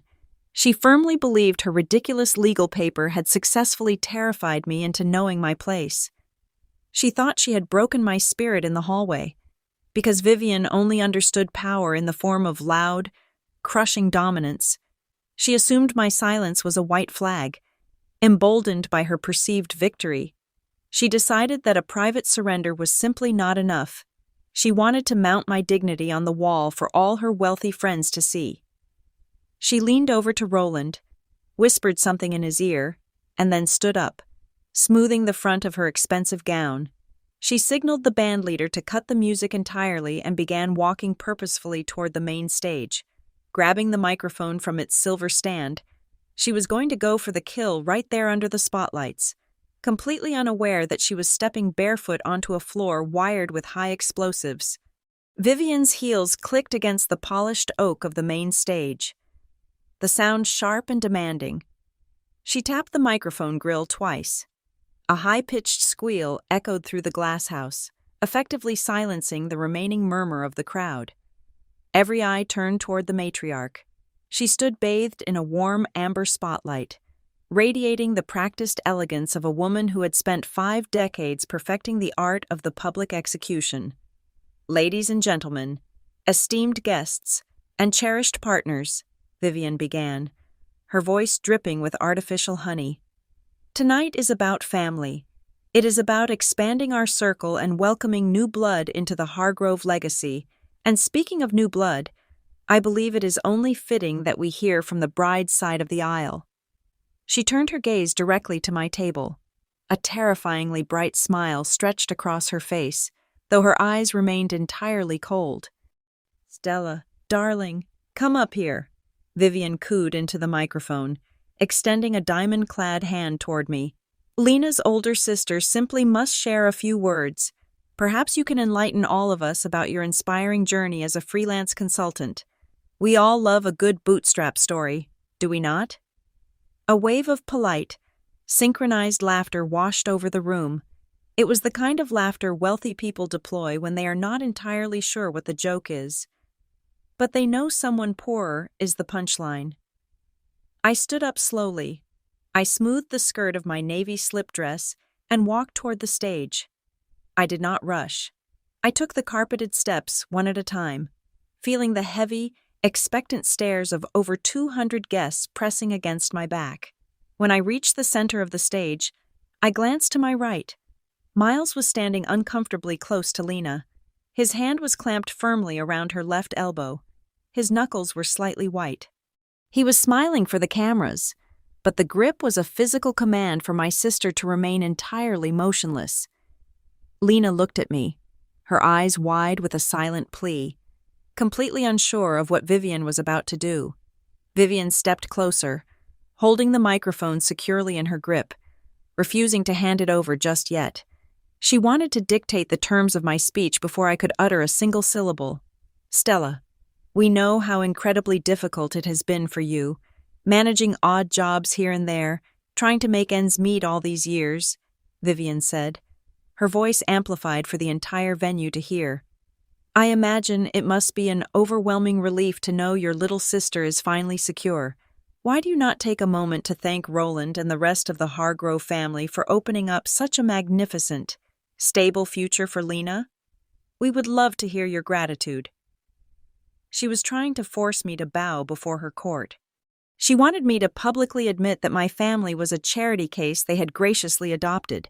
She firmly believed her ridiculous legal paper had successfully terrified me into knowing my place. She thought she had broken my spirit in the hallway, because Vivian only understood power in the form of loud, crushing dominance. She assumed my silence was a white flag. Emboldened by her perceived victory, she decided that a private surrender was simply not enough. She wanted to mount my dignity on the wall for all her wealthy friends to see. She leaned over to Roland, whispered something in his ear, and then stood up, smoothing the front of her expensive gown. She signaled the bandleader to cut the music entirely and began walking purposefully toward the main stage. Grabbing the microphone from its silver stand, she was going to go for the kill right there under the spotlights, completely unaware that she was stepping barefoot onto a floor wired with high explosives. Vivian's heels clicked against the polished oak of the main stage, the sound sharp and demanding. She tapped the microphone grill twice. A high-pitched squeal echoed through the glass house, effectively silencing the remaining murmur of the crowd. Every eye turned toward the matriarch. She stood bathed in a warm amber spotlight, radiating the practiced elegance of a woman who had spent 5 decades perfecting the art of the public execution. "Ladies and gentlemen, esteemed guests, and cherished partners," Vivian began, her voice dripping with artificial honey. "Tonight is about family. It is about expanding our circle and welcoming new blood into the Hargrove legacy. And speaking of new blood, I believe it is only fitting that we hear from the bride's side of the aisle." She turned her gaze directly to my table. A terrifyingly bright smile stretched across her face, though her eyes remained entirely cold. "Stella, darling, come up here," Vivian cooed into the microphone, extending a diamond-clad hand toward me. "Lena's older sister simply must share a few words. Perhaps you can enlighten all of us about your inspiring journey as a freelance consultant. We all love a good bootstrap story, do we not?" A wave of polite, synchronized laughter washed over the room. It was the kind of laughter wealthy people deploy when they are not entirely sure what the joke is. But they know someone poorer is the punchline. I stood up slowly. I smoothed the skirt of my navy slip dress and walked toward the stage. I did not rush. I took the carpeted steps one at a time, feeling the heavy, expectant stares of over 200 guests pressing against my back. When I reached the center of the stage, I glanced to my right. Miles was standing uncomfortably close to Lena. His hand was clamped firmly around her left elbow. His knuckles were slightly white. He was smiling for the cameras, but the grip was a physical command for my sister to remain entirely motionless. Lena looked at me, her eyes wide with a silent plea, completely unsure of what Vivian was about to do. Vivian stepped closer, holding the microphone securely in her grip, refusing to hand it over just yet. She wanted to dictate the terms of my speech before I could utter a single syllable. "Stella, we know how incredibly difficult it has been for you, managing odd jobs here and there, trying to make ends meet all these years," Vivian said, her voice amplified for the entire venue to hear. "I imagine it must be an overwhelming relief to know your little sister is finally secure. Why do you not take a moment to thank Roland and the rest of the Hargrove family for opening up such a magnificent, stable future for Lena? We would love to hear your gratitude." She was trying to force me to bow before her court. She wanted me to publicly admit that my family was a charity case they had graciously adopted.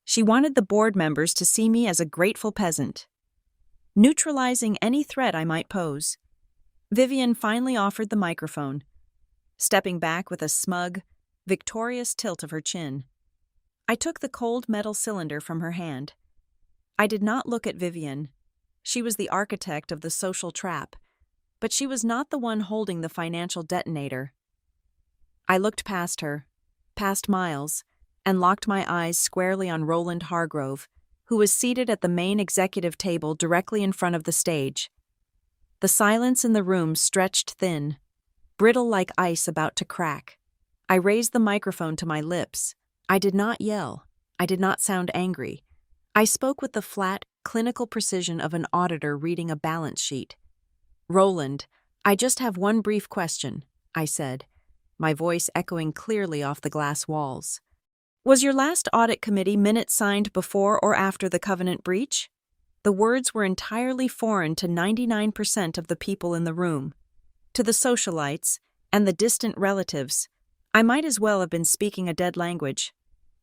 She wanted the board members to see me as a grateful peasant, neutralizing any threat I might pose. Vivian finally offered the microphone, stepping back with a smug, victorious tilt of her chin. I took the cold metal cylinder from her hand. I did not look at Vivian. She was the architect of the social trap, but she was not the one holding the financial detonator. I looked past her, past Miles, and locked my eyes squarely on Roland Hargrove, who was seated at the main executive table directly in front of the stage. The silence in the room stretched thin, brittle like ice about to crack. I raised the microphone to my lips. I did not yell. I did not sound angry. I spoke with the flat, clinical precision of an auditor reading a balance sheet. "Roland, I just have one brief question," I said, my voice echoing clearly off the glass walls. "Was your last audit committee minutes signed before or after the covenant breach?" The words were entirely foreign to 99% of the people in the room. To the socialites and the distant relatives, I might as well have been speaking a dead language.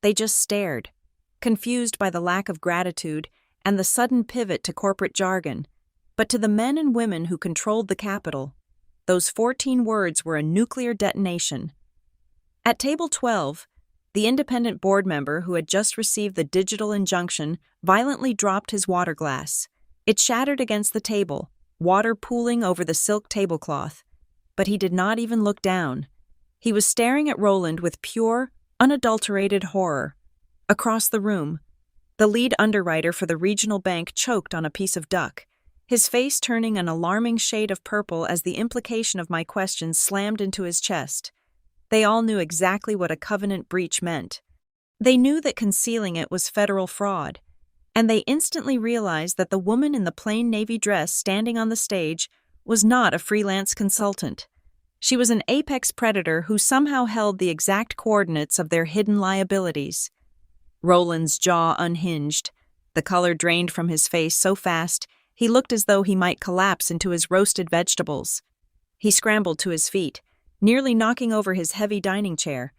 They just stared, confused by the lack of gratitude and the sudden pivot to corporate jargon. But to the men and women who controlled the Capitol, those 14 words were a nuclear detonation. At table 12, the independent board member who had just received the digital injunction violently dropped his water glass. It shattered against the table, water pooling over the silk tablecloth. But he did not even look down. He was staring at Roland with pure, unadulterated horror. Across the room, the lead underwriter for the regional bank choked on a piece of duck, his face turning an alarming shade of purple as the implication of my question slammed into his chest. They all knew exactly what a covenant breach meant. They knew that concealing it was federal fraud, and they instantly realized that the woman in the plain navy dress standing on the stage was not a freelance consultant. She was an apex predator who somehow held the exact coordinates of their hidden liabilities. Roland's jaw unhinged, the color drained from his face so fast he looked as though he might collapse into his roasted vegetables. He scrambled to his feet, nearly knocking over his heavy dining chair.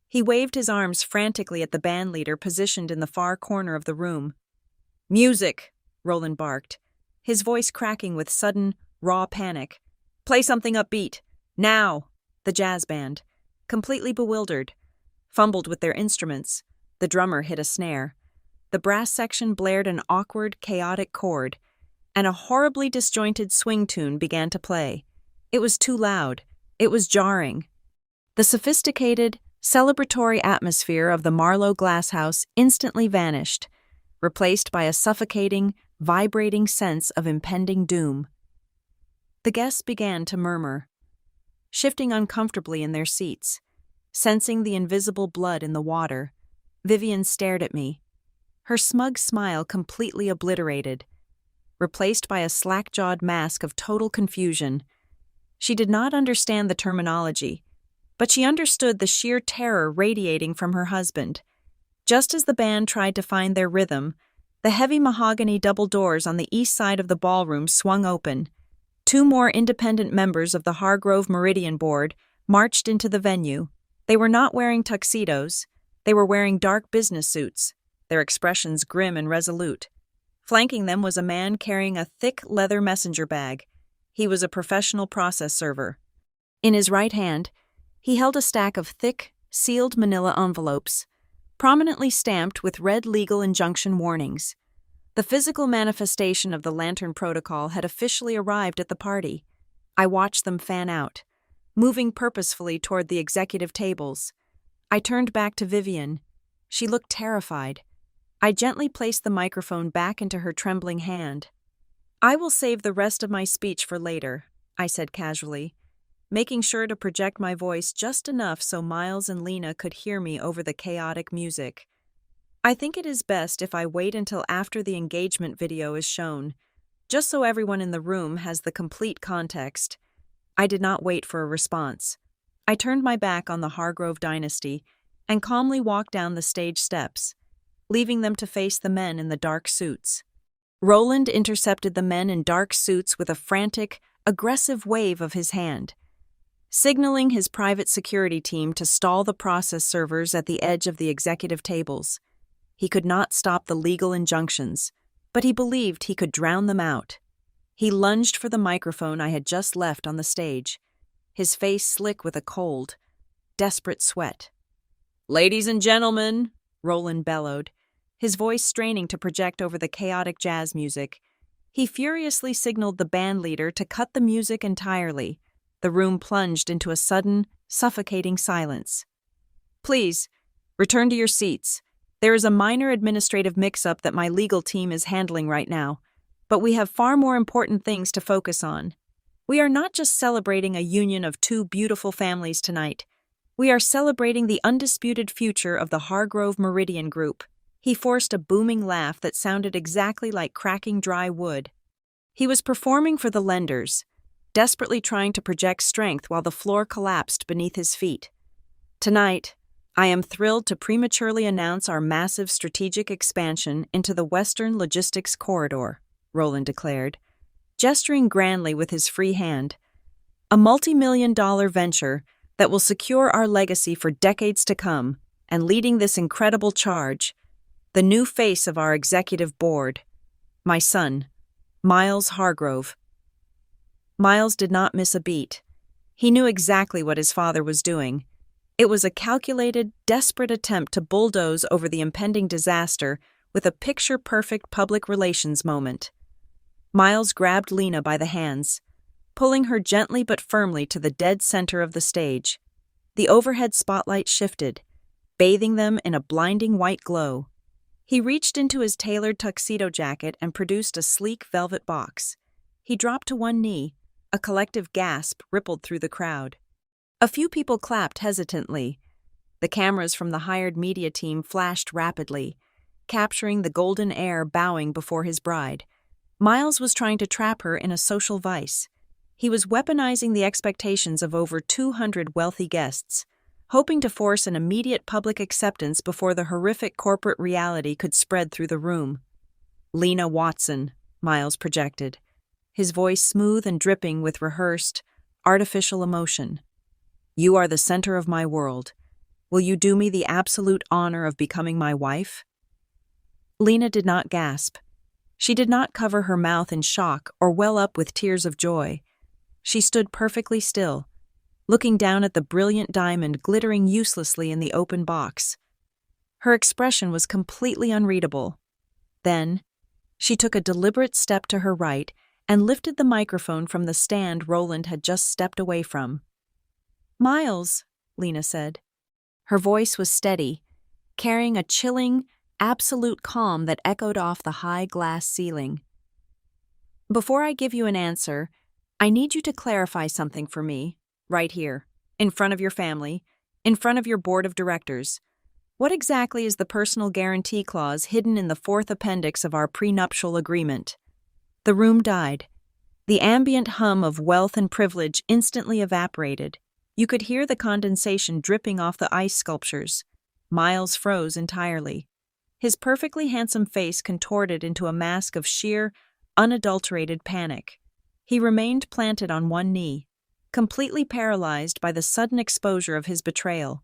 He waved his arms frantically at the bandleader positioned in the far corner of the room. "Music!" Roland barked, his voice cracking with sudden, raw panic. "Play something upbeat! Now!" The jazz band, completely bewildered, fumbled with their instruments. The drummer hit a snare. The brass section blared an awkward, chaotic chord, and a horribly disjointed swing tune began to play. It was too loud. It was jarring. The sophisticated, celebratory atmosphere of the Marlowe Glasshouse instantly vanished, replaced by a suffocating, vibrating sense of impending doom. The guests began to murmur, shifting uncomfortably in their seats, sensing the invisible blood in the water. Vivian stared at me. her smug smile completely obliterated, replaced by a slack-jawed mask of total confusion. She did not understand the terminology, but she understood the sheer terror radiating from her husband. Just as the band tried to find their rhythm, the heavy mahogany double doors on the east side of the ballroom swung open. Two more independent members of the Hargrove Meridian Board marched into the venue. They were not wearing tuxedos. They were wearing dark business suits, their expressions grim and resolute. Flanking them was a man carrying a thick leather messenger bag. He was a professional process server. In his right hand, he held a stack of thick, sealed manila envelopes, prominently stamped with red legal injunction warnings. The physical manifestation of the Lantern Protocol had officially arrived at the party. I watched them fan out, moving purposefully toward the executive tables. I turned back to Vivian. She looked terrified. I gently placed the microphone back into her trembling hand. "I will save the rest of my speech for later," I said casually, making sure to project my voice just enough so Miles and Lena could hear me over the chaotic music. "I think it is best if I wait until after the engagement video is shown, just so everyone in the room has the complete context." I did not wait for a response. I turned my back on the Hargrove dynasty and calmly walked down the stage steps, leaving them to face the men in the dark suits. Roland intercepted the men in dark suits with a frantic, aggressive wave of his hand, signaling his private security team to stall the process servers at the edge of the executive tables. He could not stop the legal injunctions, but he believed he could drown them out. He lunged for the microphone I had just left on the stage, his face slick with a cold, desperate sweat. "Ladies and gentlemen," Roland bellowed, his voice straining to project over the chaotic jazz music. He furiously signaled the band leader to cut the music entirely. The room plunged into a sudden, suffocating silence. "Please, return to your seats. There is a minor administrative mix-up that my legal team is handling right now, but we have far more important things to focus on. We are not just celebrating a union of two beautiful families tonight. We are celebrating the undisputed future of the Hargrove Meridian Group." He forced a booming laugh that sounded exactly like cracking dry wood. He was performing for the lenders, desperately trying to project strength while the floor collapsed beneath his feet. "Tonight, I am thrilled to prematurely announce our massive strategic expansion into the Western Logistics Corridor," Roland declared, gesturing grandly with his free hand. "A multi-million-dollar venture that will secure our legacy for decades to come, and leading this incredible charge, the new face of our executive board, my son, Miles Hargrove." Miles did not miss a beat. He knew exactly what his father was doing. It was a calculated, desperate attempt to bulldoze over the impending disaster with a picture-perfect public relations moment. Miles grabbed Lena by the hands, pulling her gently but firmly to the dead center of the stage. The overhead spotlight shifted, bathing them in a blinding white glow. He reached into his tailored tuxedo jacket and produced a sleek velvet box. He dropped to one knee. A collective gasp rippled through the crowd. A few people clapped hesitantly. The cameras from the hired media team flashed rapidly, capturing the golden heir bowing before his bride. Miles was trying to trap her in a social vice. He was weaponizing the expectations of over 200 wealthy guests, hoping to force an immediate public acceptance before the horrific corporate reality could spread through the room. "Lena Watson," Miles projected, his voice smooth and dripping with rehearsed, artificial emotion. "You are the center of my world. Will you do me the absolute honor of becoming my wife?" Lena did not gasp. She did not cover her mouth in shock or well up with tears of joy. She stood perfectly still, looking down at the brilliant diamond glittering uselessly in the open box. Her expression was completely unreadable. Then, she took a deliberate step to her right and lifted the microphone from the stand Roland had just stepped away from. "Miles," Lena said. Her voice was steady, carrying a chilling, absolute calm that echoed off the high glass ceiling. "Before I give you an answer, I need you to clarify something for me. Right here, in front of your family, in front of your board of directors. What exactly is the personal guarantee clause hidden in the fourth appendix of our prenuptial agreement? The room died. The ambient hum of wealth and privilege instantly evaporated. You could hear the condensation dripping off the ice sculptures. Miles froze entirely. His perfectly handsome face contorted into a mask of sheer, unadulterated panic. He remained planted on one knee, completely paralyzed by the sudden exposure of his betrayal.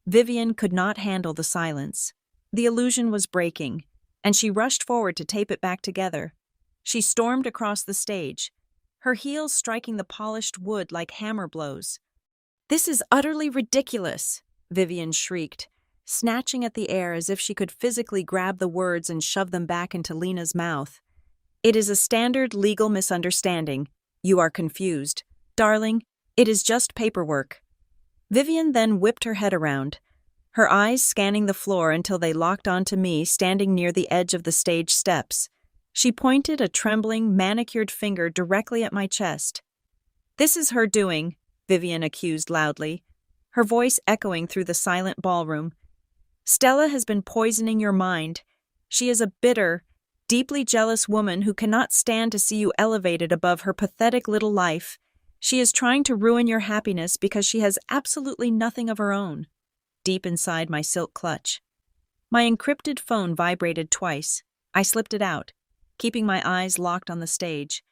Vivian could not handle the silence. The illusion was breaking, and she rushed forward to tape it back together. She stormed across the stage, her heels striking the polished wood like hammer blows. "This is utterly ridiculous," Vivian shrieked, snatching at the air as if she could physically grab the words and shove them back into Lena's mouth. "It is a standard legal misunderstanding. You are confused. Darling, it is just paperwork." Vivian then whipped her head around, her eyes scanning the floor until they locked onto me standing near the edge of the stage steps. She pointed a trembling, manicured finger directly at my chest. "This is her doing," Vivian accused loudly, her voice echoing through the silent ballroom. "Stella has been poisoning your mind. She is a bitter, deeply jealous woman who cannot stand to see you elevated above her pathetic little life. She is trying to ruin your happiness because she has absolutely nothing of her own." Deep inside my silk clutch, my encrypted phone vibrated twice. I slipped it out, keeping my eyes locked on the stage.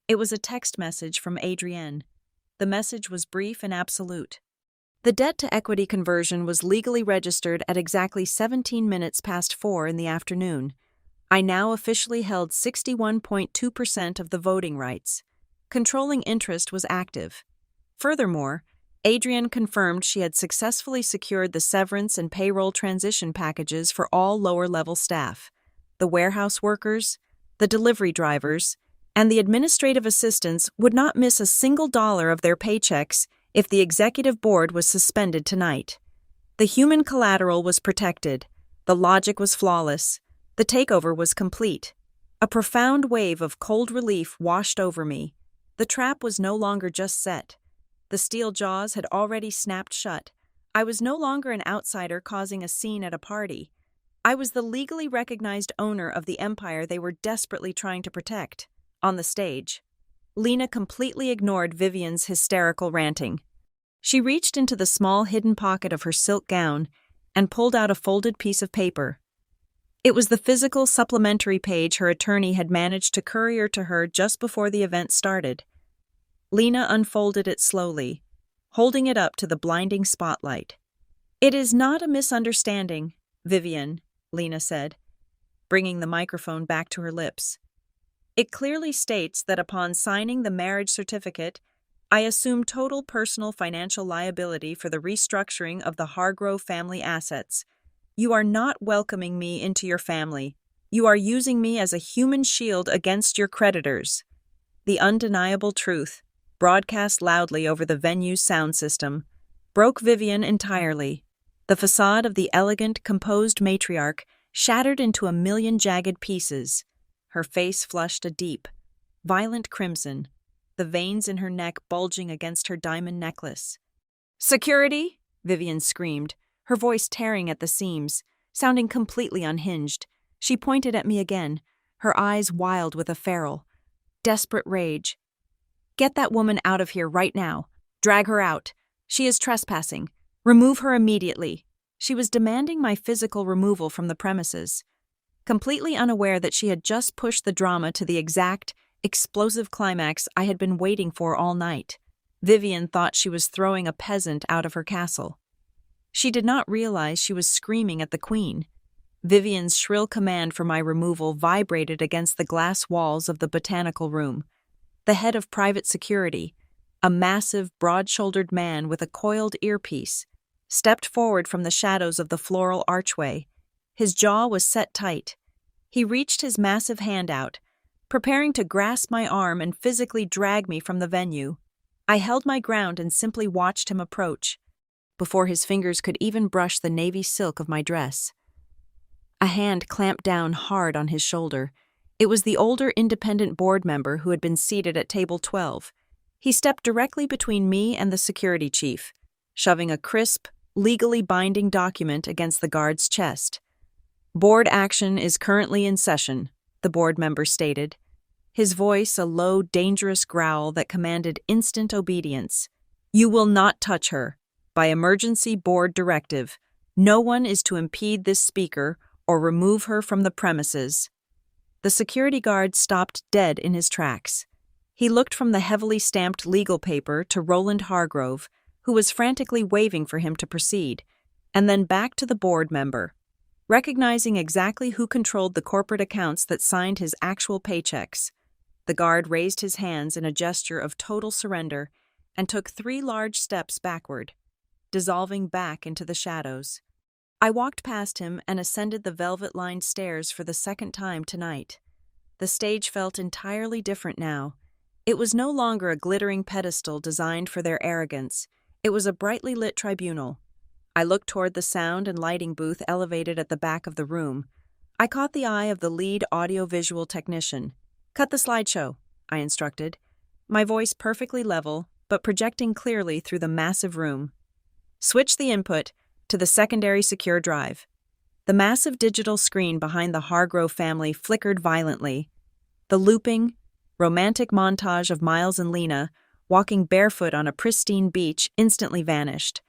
It was a text message from Adrienne. The message was brief and absolute. The debt-to-equity conversion was legally registered at exactly 17 minutes past 4 in the afternoon. I now officially held 61.2% of the voting rights. Controlling interest was active. Furthermore, Adrienne confirmed she had successfully secured the severance and payroll transition packages for all lower-level staff. The warehouse workers, the delivery drivers, and the administrative assistants would not miss a single dollar of their paychecks if the executive board was suspended tonight. The human collateral was protected. The logic was flawless. The takeover was complete. A profound wave of cold relief washed over me. The trap was no longer just set. The steel jaws had already snapped shut. I was no longer an outsider causing a scene at a party. I was the legally recognized owner of the empire they were desperately trying to protect. On the stage, Lena completely ignored Vivian's hysterical ranting. She reached into the small hidden pocket of her silk gown and pulled out a folded piece of paper. It was the physical supplementary page her attorney had managed to courier to her just before the event started. Lena unfolded it slowly, holding it up to the blinding spotlight. "It is not a misunderstanding, Vivian," Lena said, bringing the microphone back to her lips. "It clearly states that upon signing the marriage certificate, I assume total personal financial liability for the restructuring of the Hargrove family assets. You are not welcoming me into your family. You are using me as a human shield against your creditors." The undeniable truth, broadcast loudly over the venue's sound system, broke Vivian entirely. The facade of the elegant, composed matriarch shattered into a million jagged pieces. Her face flushed a deep, violent crimson, the veins in her neck bulging against her diamond necklace. "Security!" Vivian screamed, her voice tearing at the seams, sounding completely unhinged. She pointed at me again, her eyes wild with a feral, desperate rage. "Get that woman out of here right now. Drag her out. She is trespassing. Remove her immediately." She was demanding my physical removal from the premises. Completely unaware that she had just pushed the drama to the exact, explosive climax I had been waiting for all night, Vivian thought she was throwing a peasant out of her castle. She did not realize she was screaming at the queen. Vivian's shrill command for my removal vibrated against the glass walls of the botanical room. The head of private security, a massive, broad-shouldered man with a coiled earpiece, stepped forward from the shadows of the floral archway. His jaw was set tight. He reached his massive hand out, preparing to grasp my arm and physically drag me from the venue. I held my ground and simply watched him approach, before his fingers could even brush the navy silk of my dress. A hand clamped down hard on his shoulder. It was the older independent board member who had been seated at table 12. He stepped directly between me and the security chief, shoving a crisp, legally binding document against the guard's chest. "Board action is currently in session," the board member stated, his voice a low, dangerous growl that commanded instant obedience. "You will not touch her. By emergency board directive, no one is to impede this speaker or remove her from the premises." The security guard stopped dead in his tracks. He looked from the heavily stamped legal paper to Roland Hargrove, who was frantically waving for him to proceed, and then back to the board member. Recognizing exactly who controlled the corporate accounts that signed his actual paychecks, the guard raised his hands in a gesture of total surrender and took 3 large steps backward, dissolving back into the shadows. I walked past him and ascended the velvet-lined stairs for the second time tonight. The stage felt entirely different now. It was no longer a glittering pedestal designed for their arrogance. It was a brightly lit tribunal. I looked toward the sound and lighting booth elevated at the back of the room. I caught the eye of the lead audiovisual technician. "Cut the slideshow," I instructed, my voice perfectly level, but projecting clearly through the massive room. "Switch the input to the secondary secure drive." The massive digital screen behind the Hargrove family flickered violently. The looping, romantic montage of Miles and Lena walking barefoot on a pristine beach instantly vanished.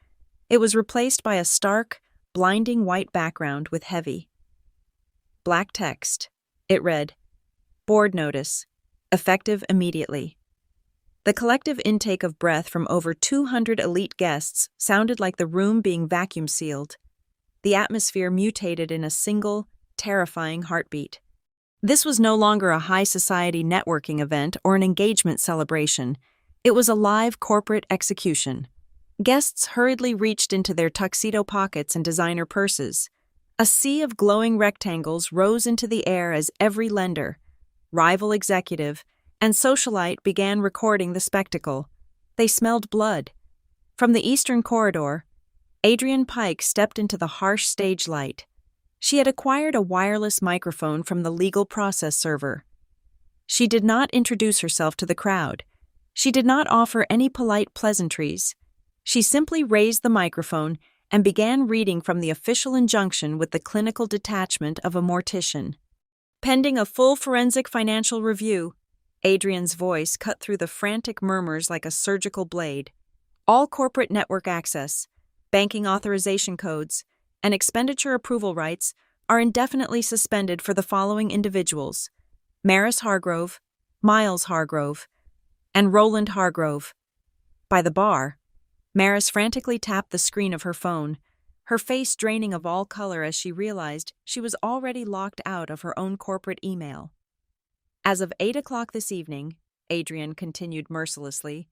It was replaced by a stark, blinding white background with heavy black text. It read, "Board notice. Effective immediately." The collective intake of breath from over 200 elite guests sounded like the room being vacuum-sealed. The atmosphere mutated in a single, terrifying heartbeat. This was no longer a high society networking event or an engagement celebration. It was a live corporate execution. Guests hurriedly reached into their tuxedo pockets and designer purses. A sea of glowing rectangles rose into the air as every lender, rival executive, and socialite began recording the spectacle. They smelled blood. From the eastern corridor, Adrienne Pike stepped into the harsh stage light. She had acquired a wireless microphone from the legal process server. She did not introduce herself to the crowd. She did not offer any polite pleasantries. She simply raised the microphone and began reading from the official injunction with the clinical detachment of a mortician. "Pending a full forensic financial review," Adrienne's voice cut through the frantic murmurs like a surgical blade. "All corporate network access, banking authorization codes, and expenditure approval rights are indefinitely suspended for the following individuals: Maris Hargrove, Miles Hargrove, and Roland Hargrove." By the bar, Maris frantically tapped the screen of her phone, her face draining of all color as she realized she was already locked out of her own corporate email. "As of 8 o'clock this evening," Adrienne continued mercilessly,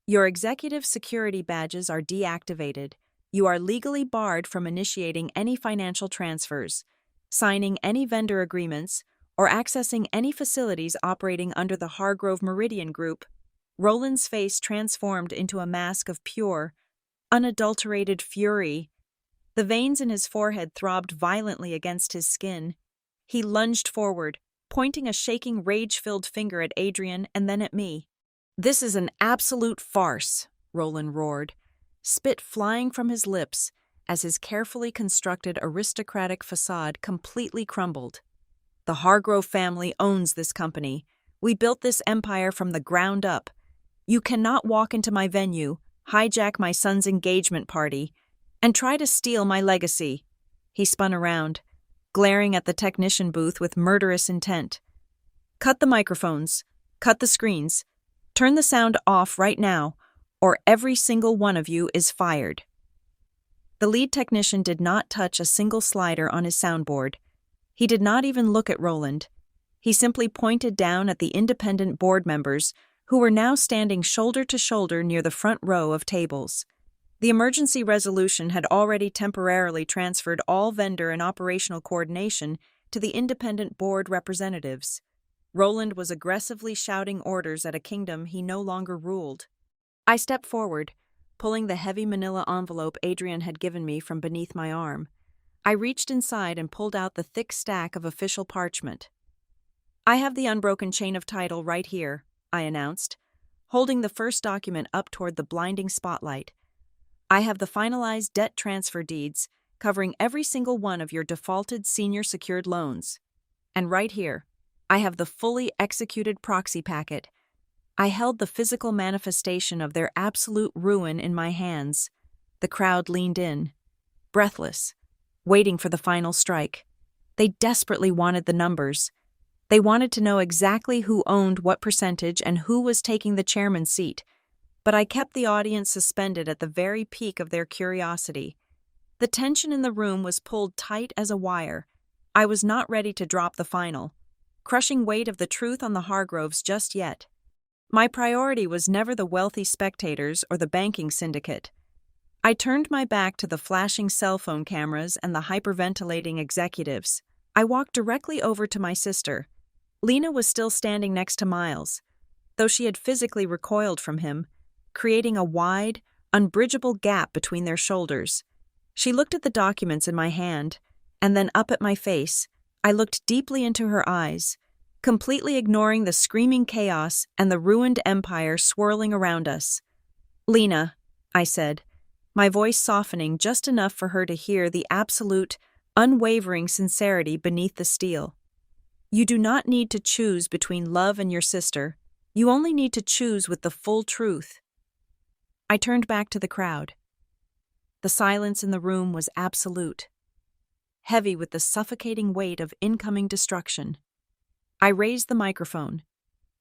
"your executive security badges are deactivated. You are legally barred from initiating any financial transfers, signing any vendor agreements, or accessing any facilities operating under the Hargrove Meridian Group." Roland's face transformed into a mask of pure, unadulterated fury. The veins in his forehead throbbed violently against his skin. He lunged forward, pointing a shaking, rage-filled finger at Adrienne and then at me. "This is an absolute farce," Roland roared, spit flying from his lips as his carefully constructed aristocratic facade completely crumbled. "The Hargrove family owns this company. We built this empire from the ground up. You cannot walk into my venue, hijack my son's engagement party, and try to steal my legacy." He spun around, glaring at the technician booth with murderous intent. "Cut the microphones. Cut the screens. Turn the sound off right now, or every single one of you is fired." The lead technician did not touch a single slider on his soundboard. He did not even look at Roland. He simply pointed down at the independent board members who were now standing shoulder to shoulder near the front row of tables. The emergency resolution had already temporarily transferred all vendor and operational coordination to the independent board representatives. Roland was aggressively shouting orders at a kingdom he no longer ruled. I stepped forward, pulling the heavy manila envelope Adrienne had given me from beneath my arm. I reached inside and pulled out the thick stack of official parchment. "I have the unbroken chain of title right here," I announced, holding the first document up toward the blinding spotlight. I have the finalized debt transfer deeds covering every single one of your defaulted senior secured loans. And right here, I have the fully executed proxy packet. I held the physical manifestation of their absolute ruin in my hands. The crowd leaned in, breathless, waiting for the final strike. They desperately wanted the numbers. They wanted to know exactly who owned what percentage and who was taking the chairman's seat. But I kept the audience suspended at the very peak of their curiosity. The tension in the room was pulled tight as a wire. I was not ready to drop the final, crushing weight of the truth on the Hargroves just yet. My priority was never the wealthy spectators or the banking syndicate. I turned my back to the flashing cell phone cameras and the hyperventilating executives. I walked directly over to my sister. Lena was still standing next to Miles, though she had physically recoiled from him, creating a wide, unbridgeable gap between their shoulders. She looked at the documents in my hand, and then up at my face. I looked deeply into her eyes, completely ignoring the screaming chaos and the ruined empire swirling around us. "Lena," I said, my voice softening just enough for her to hear the absolute, unwavering sincerity beneath the steel. "You do not need to choose between love and your sister. You only need to choose with the full truth." I turned back to the crowd. The silence in the room was absolute, heavy with the suffocating weight of incoming destruction. I raised the microphone,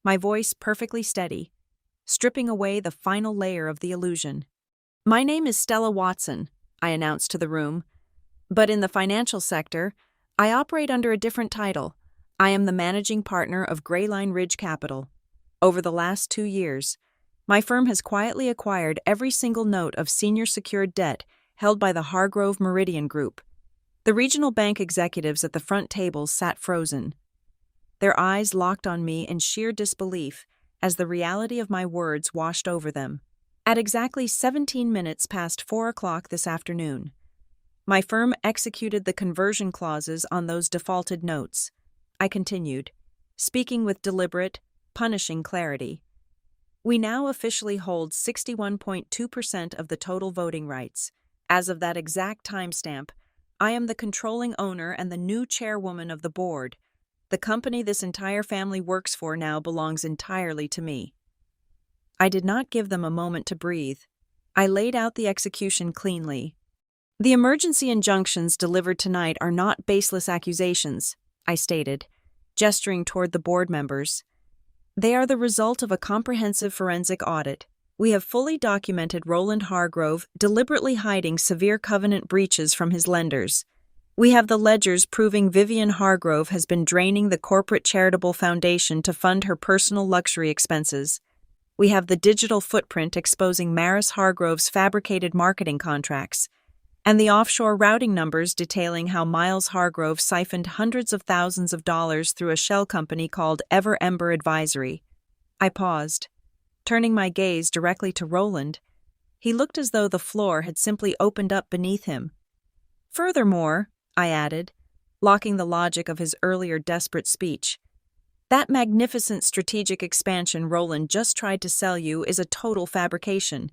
my voice perfectly steady, stripping away the final layer of the illusion. "My name is Stella Watson," I announced to the room, "but in the financial sector, I operate under a different title. I am the managing partner of Grayline Ridge Capital. Over the last 2 years, my firm has quietly acquired every single note of senior secured debt held by the Hargrove Meridian Group." The regional bank executives at the front tables sat frozen, their eyes locked on me in sheer disbelief as the reality of my words washed over them. At exactly 17 minutes past 4 o'clock this afternoon, my firm executed the conversion clauses on those defaulted notes. I continued, speaking with deliberate, punishing clarity. "We now officially hold 61.2% of the total voting rights. As of that exact timestamp, I am the controlling owner and the new chairwoman of the board. The company this entire family works for now belongs entirely to me." I did not give them a moment to breathe. I laid out the execution cleanly. "The emergency injunctions delivered tonight are not baseless accusations," I stated, gesturing toward the board members. "They are the result of a comprehensive forensic audit. We have fully documented Roland Hargrove deliberately hiding severe covenant breaches from his lenders. We have the ledgers proving Vivian Hargrove has been draining the corporate charitable foundation to fund her personal luxury expenses. We have the digital footprint exposing Maris Hargrove's fabricated marketing contracts, and the offshore routing numbers detailing how Miles Hargrove siphoned hundreds of thousands of dollars through a shell company called Ever Ember Advisory." I paused, turning my gaze directly to Roland. He looked as though the floor had simply opened up beneath him. "Furthermore," I added, locking the logic of his earlier desperate speech, "that magnificent strategic expansion Roland just tried to sell you is a total fabrication.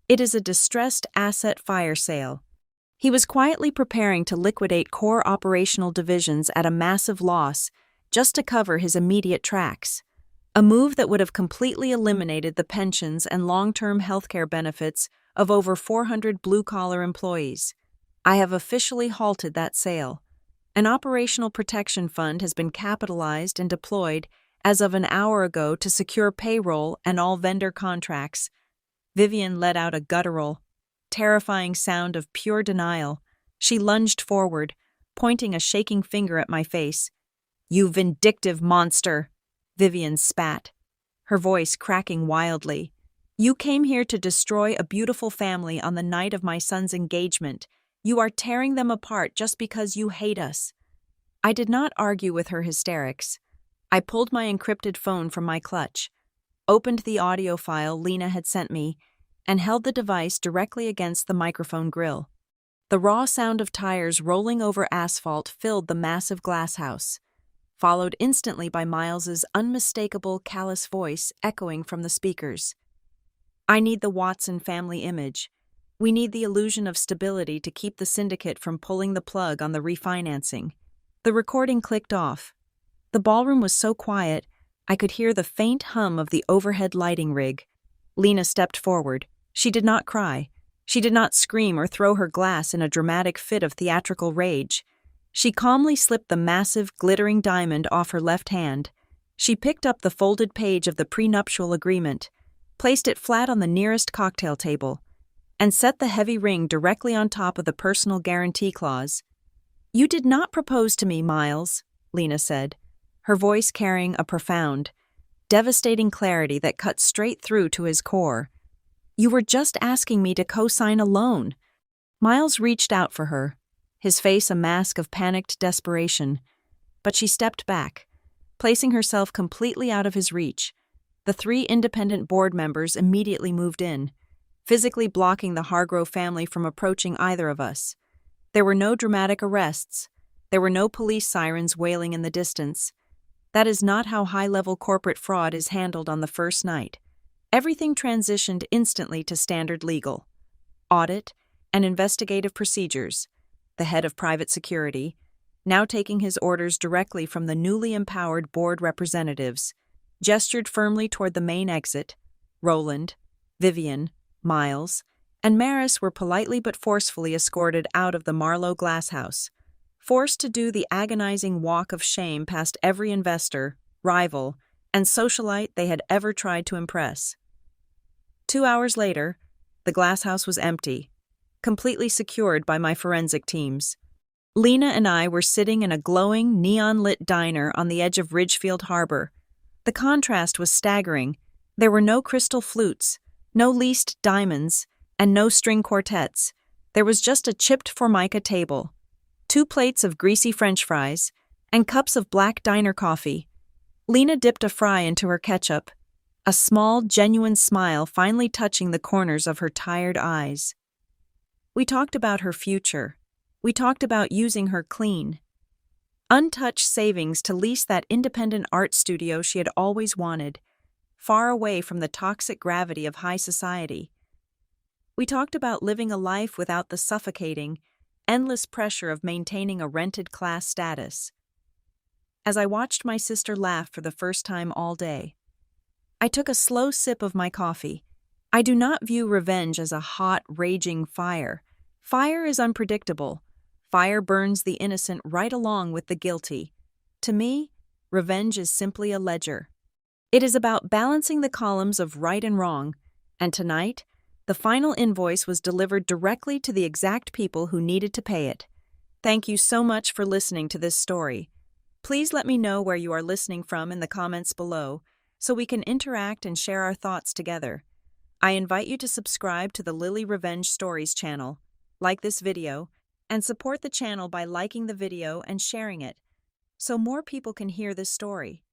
It is a distressed asset fire sale. He was quietly preparing to liquidate core operational divisions at a massive loss just to cover his immediate tracks, a move that would have completely eliminated the pensions and long-term healthcare benefits of over 400 blue-collar employees. I have officially halted that sale. An operational protection fund has been capitalized and deployed as of an hour ago to secure payroll and all vendor contracts." Vivian let out a guttural, terrifying sound of pure denial. She lunged forward, pointing a shaking finger at my face. "You vindictive monster!" Vivian spat, her voice cracking wildly. "You came here to destroy a beautiful family on the night of my son's engagement. You are tearing them apart just because you hate us." I did not argue with her hysterics. I pulled my encrypted phone from my clutch, opened the audio file Lena had sent me, and held the device directly against the microphone grill. The raw sound of tires rolling over asphalt filled the massive glass house, followed instantly by Miles's unmistakable, callous voice echoing from the speakers. "I need the Watson family image. We need the illusion of stability to keep the syndicate from pulling the plug on the refinancing. The recording clicked off. The ballroom was so quiet, I could hear the faint hum of the overhead lighting rig. Lena stepped forward. She did not cry. She did not scream or throw her glass in a dramatic fit of theatrical rage. She calmly slipped the massive, glittering diamond off her left hand. She picked up the folded page of the prenuptial agreement, placed it flat on the nearest cocktail table, and set the heavy ring directly on top of the personal guarantee clause. "You did not propose to me, Miles," Lena said, her voice carrying a profound, devastating clarity that cut straight through to his core. "You were just asking me to co-sign a loan." Miles reached out for her, his face a mask of panicked desperation, but she stepped back, placing herself completely out of his reach. The 3 independent board members immediately moved in, physically blocking the Hargrove family from approaching either of us. There were no dramatic arrests. There were no police sirens wailing in the distance. That is not how high-level corporate fraud is handled on the first night. Everything transitioned instantly to standard legal, audit, and investigative procedures. The head of private security, now taking his orders directly from the newly empowered board representatives, gestured firmly toward the main exit. Roland, Vivian, Miles, and Maris were politely but forcefully escorted out of the Marlowe glasshouse, forced to do the agonizing walk of shame past every investor, rival, and socialite they had ever tried to impress. 2 hours later, the glasshouse was empty, completely secured by my forensic teams. Lena and I were sitting in a glowing, neon-lit diner on the edge of Ridgefield Harbor. The contrast was staggering. There were no crystal flutes, no leased diamonds, and no string quartets. There was just a chipped formica table, 2 plates of greasy French fries, and cups of black diner coffee. Lena dipped a fry into her ketchup, a small, genuine smile finally touching the corners of her tired eyes. We talked about her future. We talked about using her clean, untouched savings to lease that independent art studio she had always wanted, far away from the toxic gravity of high society. We talked about living a life without the suffocating, endless pressure of maintaining a rented class status. As I watched my sister laugh for the first time all day, I took a slow sip of my coffee. I do not view revenge as a hot, raging fire. Fire is unpredictable. Fire burns the innocent right along with the guilty. To me, revenge is simply a ledger. It is about balancing the columns of right and wrong, and tonight, the final invoice was delivered directly to the exact people who needed to pay it. Thank you so much for listening to this story. Please let me know where you are listening from in the comments below, so we can interact and share our thoughts together. I invite you to subscribe to the Lily Revenge Stories channel, like this video, and support the channel by liking the video and sharing it, so more people can hear this story.